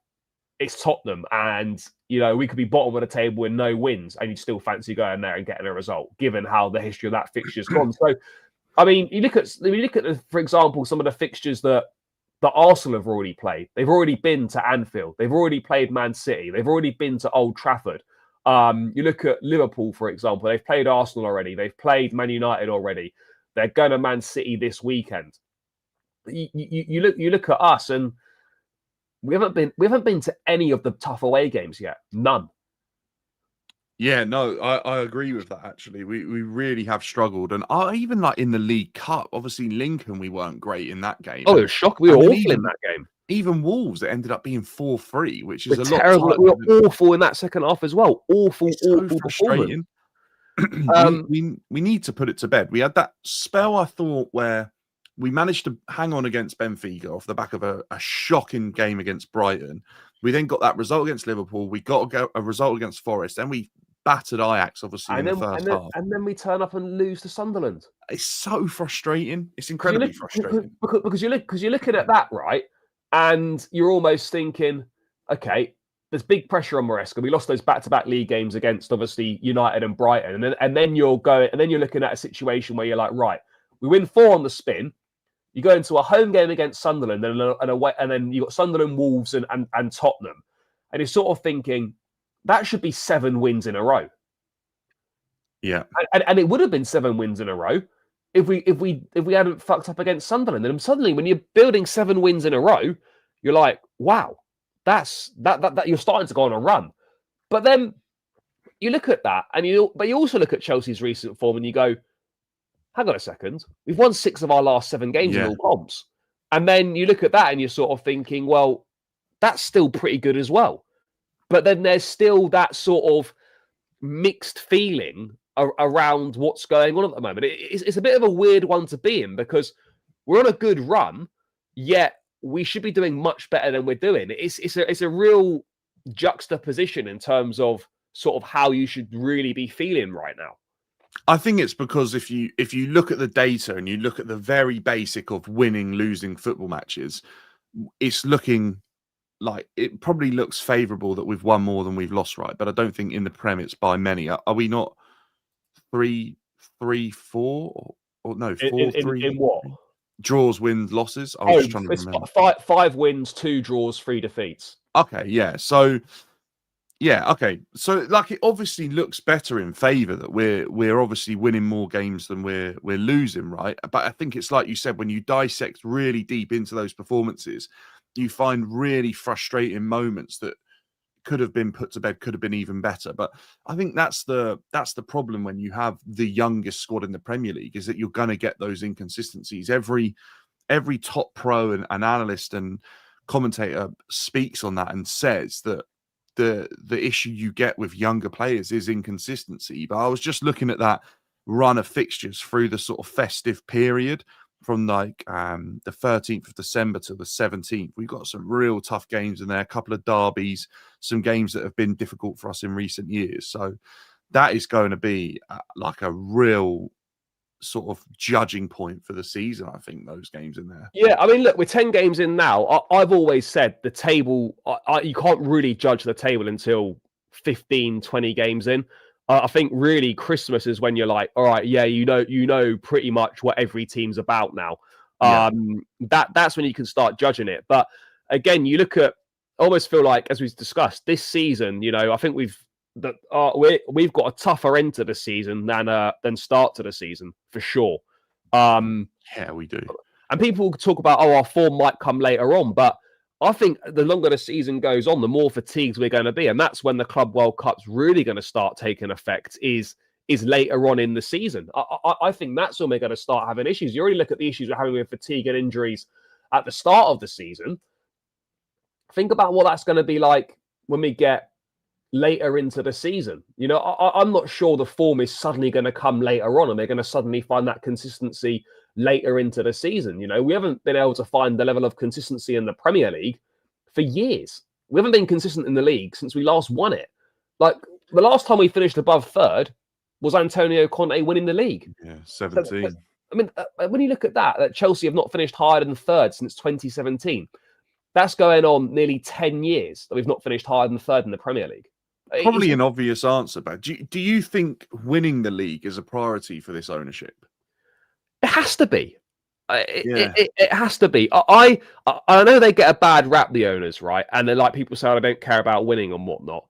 [SPEAKER 1] it's Tottenham, and we could be bottom of the table with no wins, and you'd still fancy going there and getting a result, given how the history of that fixture's gone. So, I mean, you look at, for example, some of the fixtures that Arsenal have already played. They've already been to Anfield. They've already played Man City. They've already been to Old Trafford. You look at Liverpool, for example. They've played Arsenal already. They've played Man United already. They're going to Man City this weekend. You look at us, and we haven't been to any of the tough away games yet. None.
[SPEAKER 2] Yeah, no, I agree with that. Actually, we really have struggled, and even like in the League Cup, obviously Lincoln, we weren't great in that game,
[SPEAKER 1] Oh, it
[SPEAKER 2] and
[SPEAKER 1] was shocking. We were
[SPEAKER 2] then
[SPEAKER 1] awful in that game.
[SPEAKER 2] even Wolves, it ended up being 4-3, which
[SPEAKER 1] We're
[SPEAKER 2] is a lot
[SPEAKER 1] terrible. We
[SPEAKER 2] tighter.
[SPEAKER 1] were awful in that second half as well. Awful,
[SPEAKER 2] It's so
[SPEAKER 1] awful performance.
[SPEAKER 2] frustrating. we need to put it to bed. We had that spell, I thought, where we managed to hang on against Benfica off the back of a shocking game against Brighton. We then got that result against Liverpool. We got a result against Forest. Then we battered Ajax, obviously, in the first half.
[SPEAKER 1] And then we turn up and lose to Sunderland.
[SPEAKER 2] It's so frustrating. It's incredibly frustrating.
[SPEAKER 1] Because you're looking at that, right? And you're almost thinking, okay, there's big pressure on Maresca. We lost those back-to-back league games against obviously United and Brighton, and then you're looking at a situation where you're like, right, we win 4 on the spin. You go into a home game against Sunderland and then you got Sunderland, Wolves, and Tottenham, and you're sort of thinking that should be 7 wins in a row.
[SPEAKER 2] Yeah,
[SPEAKER 1] and it would have been 7 wins in a row if we hadn't fucked up against Sunderland. And suddenly, when you're building 7 wins in a row, you're like, wow, that's that you're starting to go on a run. But then you look at that, and you also look at Chelsea's recent form, and you go, hang on a second, we've won 6 of our last 7 games in all comps. And then you look at that, and you're sort of thinking, well, that's still pretty good as well. But then there's still that sort of mixed feeling around what's going on at the moment. It's a bit of a weird one to be in because we're on a good run, yet we should be doing much better than we're doing. It's a real juxtaposition in terms of sort of how you should really be feeling right now.
[SPEAKER 2] I think it's because if you look at the data and you look at the very basic of winning, losing football matches, it's looking like it probably looks favourable that we've won more than we've lost, right? But I don't think in the Prem it's by many. Are we not 3-4 or no 4-3
[SPEAKER 1] in what?
[SPEAKER 2] Draws, wins, losses. I was just trying to remember.
[SPEAKER 1] 5 wins, 2 draws, 3 defeats.
[SPEAKER 2] Okay, yeah. So okay. So like it obviously looks better in favour that we're obviously winning more games than we're losing, right? But I think it's like you said, when you dissect really deep into those performances, you find really frustrating moments that could have been put to bed, could have been even better. But I think that's the problem when you have the youngest squad in the Premier League, is that you're going to get those inconsistencies. Every top pro and analyst and commentator speaks on that and says that the issue you get with younger players is inconsistency. But I was just looking at that run of fixtures through the sort of festive period from like the 13th of December to the 17th. We've got some real tough games in there, a couple of derbies, some games that have been difficult for us in recent years. So that is going to be like a real sort of judging point for the season, I think, those games in there.
[SPEAKER 1] Yeah, I mean, look, we're 10 games in now. I've always said the table, you can't really judge the table until 15, 20 games in. I think really Christmas is when you're like, all right, yeah, you know pretty much what every team's about now.
[SPEAKER 2] Yeah.
[SPEAKER 1] That's when you can start judging it. But again, you look at, I almost feel like, as we've discussed this season, I think we've got a tougher end to the season than start to the season for sure.
[SPEAKER 2] Yeah, we do.
[SPEAKER 1] And people talk about, our form might come later on, but I think the longer the season goes on, the more fatigued we're going to be. And that's when the Club World Cup's really going to start taking effect, is later on in the season. I think that's when we're going to start having issues. You already look at the issues we're having with fatigue and injuries at the start of the season. Think about what that's going to be like when we get later into the season. I'm not sure the form is suddenly going to come later on and they're going to suddenly find that consistency later into the season. We haven't been able to find the level of consistency in the Premier League for years. We haven't been consistent in the league since we last won it. Like, the last time we finished above third was Antonio Conte winning the league.
[SPEAKER 2] Yeah, 17.
[SPEAKER 1] I mean, when you look at that Chelsea have not finished higher than third since 2017. That's going on nearly 10 years that we've not finished higher than third in the Premier League.
[SPEAKER 2] Probably an obvious answer, but do you think winning the league is a priority for this ownership?
[SPEAKER 1] It has to be. It has to be. I know they get a bad rap, the owners, right? And they're like, people say, I don't care about winning and whatnot.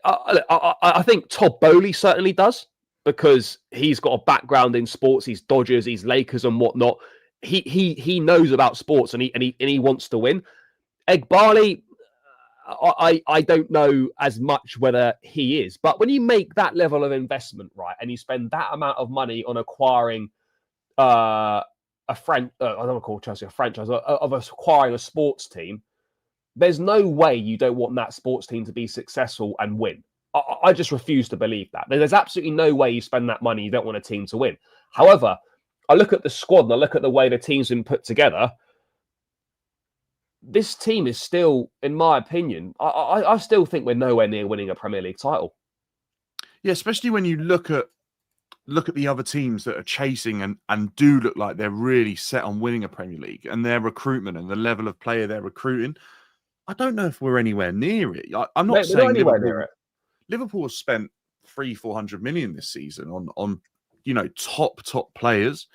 [SPEAKER 1] I think Todd Boehly certainly does, because he's got a background in sports. He's Dodgers, he's Lakers and whatnot. He knows about sports and he wants to win. Egg Barley, I don't know as much whether he is. But when you make that level of investment, right, and you spend that amount of money on acquiring I don't want to call Chelsea a franchise, of acquiring a sports team, there's no way you don't want that sports team to be successful and win. I just refuse to believe that. There's absolutely no way you spend that money, you don't want a team to win. However, I look at the squad and I look at the way the team's been put together. This team is still, in my opinion, I still think we're nowhere near winning a Premier League title.
[SPEAKER 2] Yeah, especially when you look at the other teams that are chasing and do look like they're really set on winning a Premier League, and their recruitment and the level of player they're recruiting. I don't know if we're anywhere near it. I'm not saying Liverpool has spent 300-400 million this season on top players.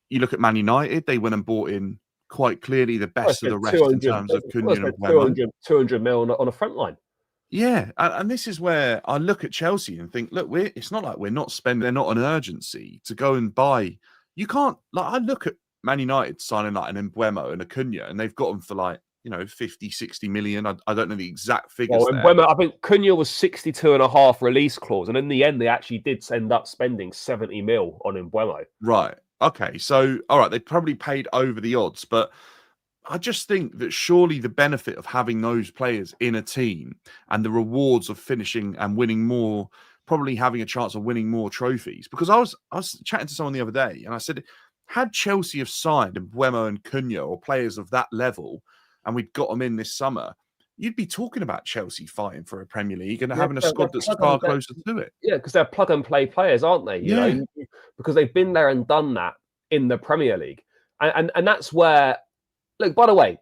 [SPEAKER 2] You look at Man United; they went and bought in quite clearly the best of the rest in terms of Cunha and Mbeumo.
[SPEAKER 1] 200 mil on a front line.
[SPEAKER 2] Yeah, and this is where I look at Chelsea and think, look, it's not like we're not spending. They're not an urgency to go and buy. You can't, like, I look at Man United signing like an Mbeumo and a Cunha, and they've got them for like, 50, 60 million. I don't know the exact figures.
[SPEAKER 1] Well, Mbeumo, I think Cunha was 62.5 release clause, and in the end, they actually did end up spending 70 mil on Mbeumo.
[SPEAKER 2] Right. Okay. So, all right, they probably paid over the odds, but I just think that surely the benefit of having those players in a team and the rewards of finishing and winning more, probably having a chance of winning more trophies. Because I was chatting to someone the other day and I said, had Chelsea have signed Mbeumo and Cunha or players of that level, and we'd got them in this summer, you'd be talking about Chelsea fighting for a Premier League and having a squad that's far closer to it.
[SPEAKER 1] Yeah, because they're plug and play players, aren't they? You know, because they've been there and done that in the Premier League. And that's where, look, by the way,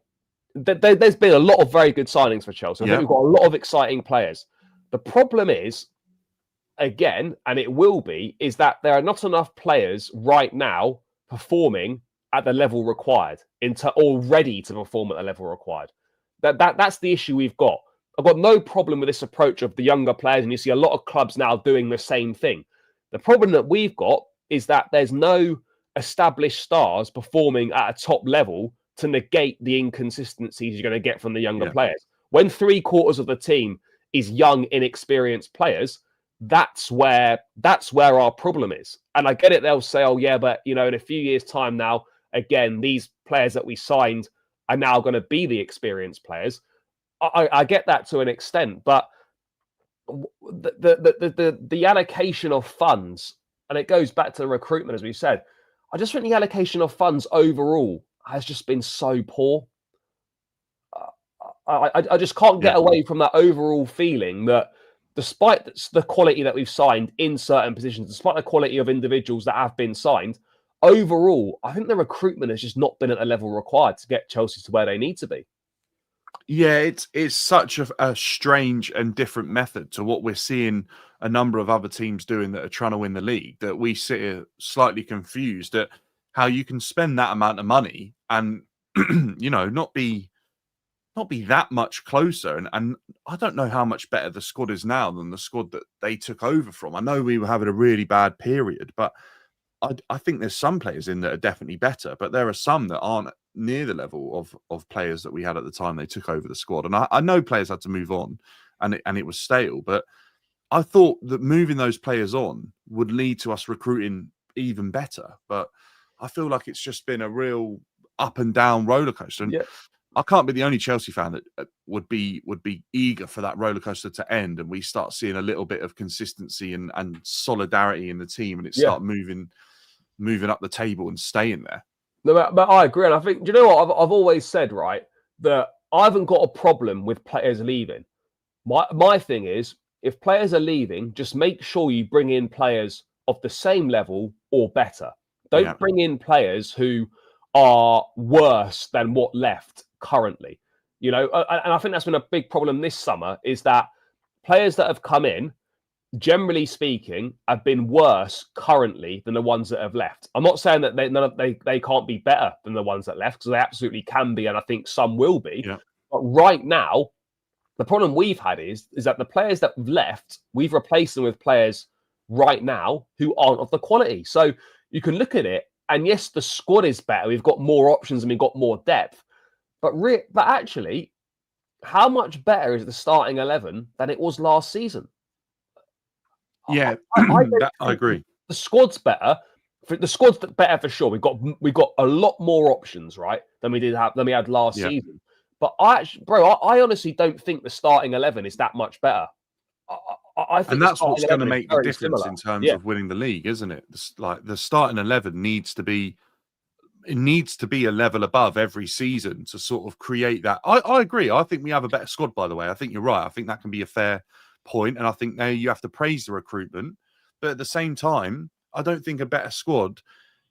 [SPEAKER 1] there's been a lot of very good signings for Chelsea. I think we've got a lot of exciting players. The problem is, again, and it will be, is that there are not enough players right now performing at the level required, or ready to perform at the level required. That's the issue we've got. I've got no problem with this approach of the younger players, and you see a lot of clubs now doing the same thing. The problem that we've got is that there's no established stars performing at a top level to negate the inconsistencies you're going to get from the younger players. When 3/4 of the team is young, inexperienced players, that's where our problem is. And I get it, they'll say, oh yeah, but in a few years' time now, again, these players that we signed are now going to be the experienced players. I get that to an extent, but the allocation of funds, and it goes back to the recruitment, as we said, I just think the allocation of funds overall has just been so poor. I just can't get away from that overall feeling that despite the quality that we've signed in certain positions, despite the quality of individuals that have been signed, overall, I think the recruitment has just not been at the level required to get Chelsea to where they need to be.
[SPEAKER 2] Yeah, it's such a strange and different method to what we're seeing a number of other teams doing that are trying to win the league, that we sit here slightly confused at how you can spend that amount of money and not be that much closer. And I don't know how much better the squad is now than the squad that they took over from. I know we were having a really bad period, but I think there's some players in that are definitely better, but there are some that aren't near the level of players that we had at the time they took over the squad. And I know players had to move on and it was stale, but I thought that moving those players on would lead to us recruiting even better. But I feel like it's just been a real up and down roller coaster. And I can't be the only Chelsea fan that would be eager for that roller coaster to end and we start seeing a little bit of consistency and solidarity in the team, and it start moving up the table and staying there.
[SPEAKER 1] No, but I agree. And I think, do you know what? I've always said, right, that I haven't got a problem with players leaving. My thing is, if players are leaving, just make sure you bring in players of the same level or better. Don't bring in players who are worse than what left currently. And I think that's been a big problem this summer, is that players that have come in, generally speaking, have been worse currently than the ones that have left. I'm not saying that they can't be better than the ones that left, because they absolutely can be, and I think some will be. Yeah. But right now, the problem we've had is that the players that have left, we've replaced them with players right now who aren't of the quality. So you can look at it, and yes, the squad is better. We've got more options and we've got more depth. But actually, how much better is the starting 11 than it was last season?
[SPEAKER 2] Yeah,
[SPEAKER 1] I don't
[SPEAKER 2] I
[SPEAKER 1] think
[SPEAKER 2] agree.
[SPEAKER 1] the squad's better. The squad's better for sure. We've got a lot more options, right, than we had last
[SPEAKER 2] Yeah.
[SPEAKER 1] season. But I honestly don't think the starting 11 is that much better. I think
[SPEAKER 2] And
[SPEAKER 1] the
[SPEAKER 2] that's
[SPEAKER 1] starting
[SPEAKER 2] what's going to
[SPEAKER 1] 11 is
[SPEAKER 2] make the
[SPEAKER 1] very
[SPEAKER 2] difference
[SPEAKER 1] similar.
[SPEAKER 2] in terms
[SPEAKER 1] Yeah,
[SPEAKER 2] of winning the league, isn't it? Like the starting 11 needs to be a level above every season to sort of create that. I agree. I think we have a better squad, by the way. I think you're right. I think that can be a fair point. And I think now you have to praise the recruitment. But at the same time, I don't think a better squad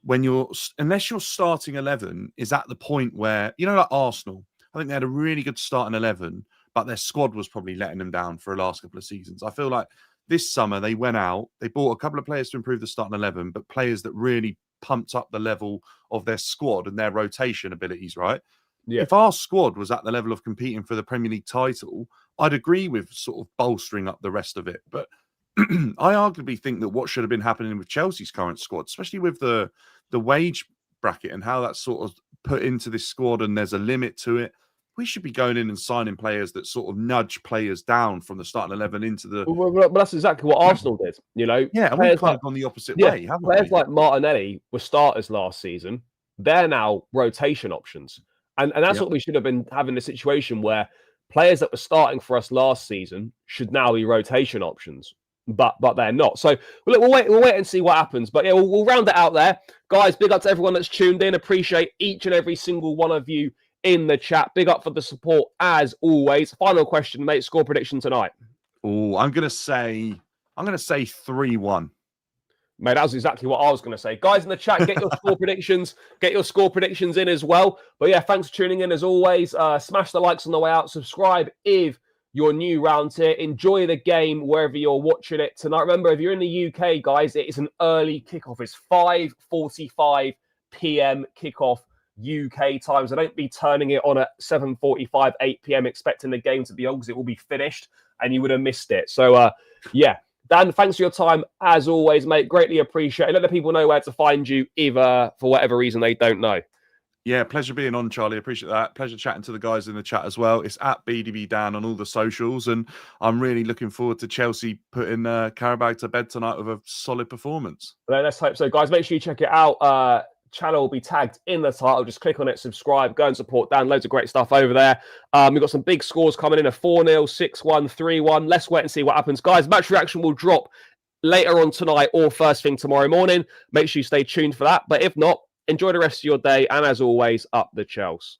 [SPEAKER 2] unless your starting 11 is at the point where, like Arsenal, I think they had a really good starting 11, but their squad was probably letting them down for the last couple of seasons. I feel like this summer they went out, they bought a couple of players to improve the starting 11, but players that really pumped up the level of their squad and their rotation abilities, right?
[SPEAKER 1] yeah.
[SPEAKER 2] If our squad was at the level of competing for the Premier League title, I'd agree with sort of bolstering up the rest of it. But I arguably think that what should have been happening with Chelsea's current squad, especially with the wage bracket and how that's sort of put into this squad and there's a limit to it, we should be going in and signing players that sort of nudge players down from the starting 11 into the...
[SPEAKER 1] Well, that's exactly what Arsenal did.
[SPEAKER 2] Yeah, and we've kind of gone the opposite way, haven't
[SPEAKER 1] players
[SPEAKER 2] we?
[SPEAKER 1] like Martinelli were starters last season. They're now rotation options. And that's what we should have been having, a situation where players that were starting for us last season should now be rotation options. But they're not. So we'll wait and see what happens. But yeah, we'll round it out there. Guys, big up to everyone that's tuned in. Appreciate each and every single one of you in the chat. Big up for the support as always. Final question, mate. Score prediction tonight.
[SPEAKER 2] Oh, I'm gonna say 3-1.
[SPEAKER 1] Mate, that was exactly what I was going to say. Guys in the chat, get your score predictions. Get your score predictions in as well. But yeah, thanks for tuning in as always. Smash the likes on the way out. Subscribe if you're new round here. Enjoy the game wherever you're watching it tonight. Remember, if you're in the UK, guys, it is an early kickoff. It's 5:45 p.m. kickoff UK time. So don't be turning it on at 7:45, 8 p.m. expecting the game to be on, because it will be finished and you would have missed it. So yeah. Dan, thanks for your time as always, mate. Greatly appreciate it. Let the people know where to find you if, for whatever reason, they don't know.
[SPEAKER 2] Yeah, pleasure being on, Charlie. Appreciate that. Pleasure chatting to the guys in the chat as well. It's at BDB Dan on all the socials, and I'm really looking forward to Chelsea putting Qarabag to bed tonight with a solid performance.
[SPEAKER 1] Let's hope so, guys. Make sure you check it out. Channel will be tagged in the title. Just click on it, subscribe, go and support Dan. Loads of great stuff over there. We've got some big scores coming in: a 4-0, 6-1, 3-1. Let's wait and see what happens, guys. Match reaction will drop later on tonight or first thing tomorrow morning. Make sure you stay tuned for that. But if not, enjoy the rest of your day, and as always, up the Chelsea.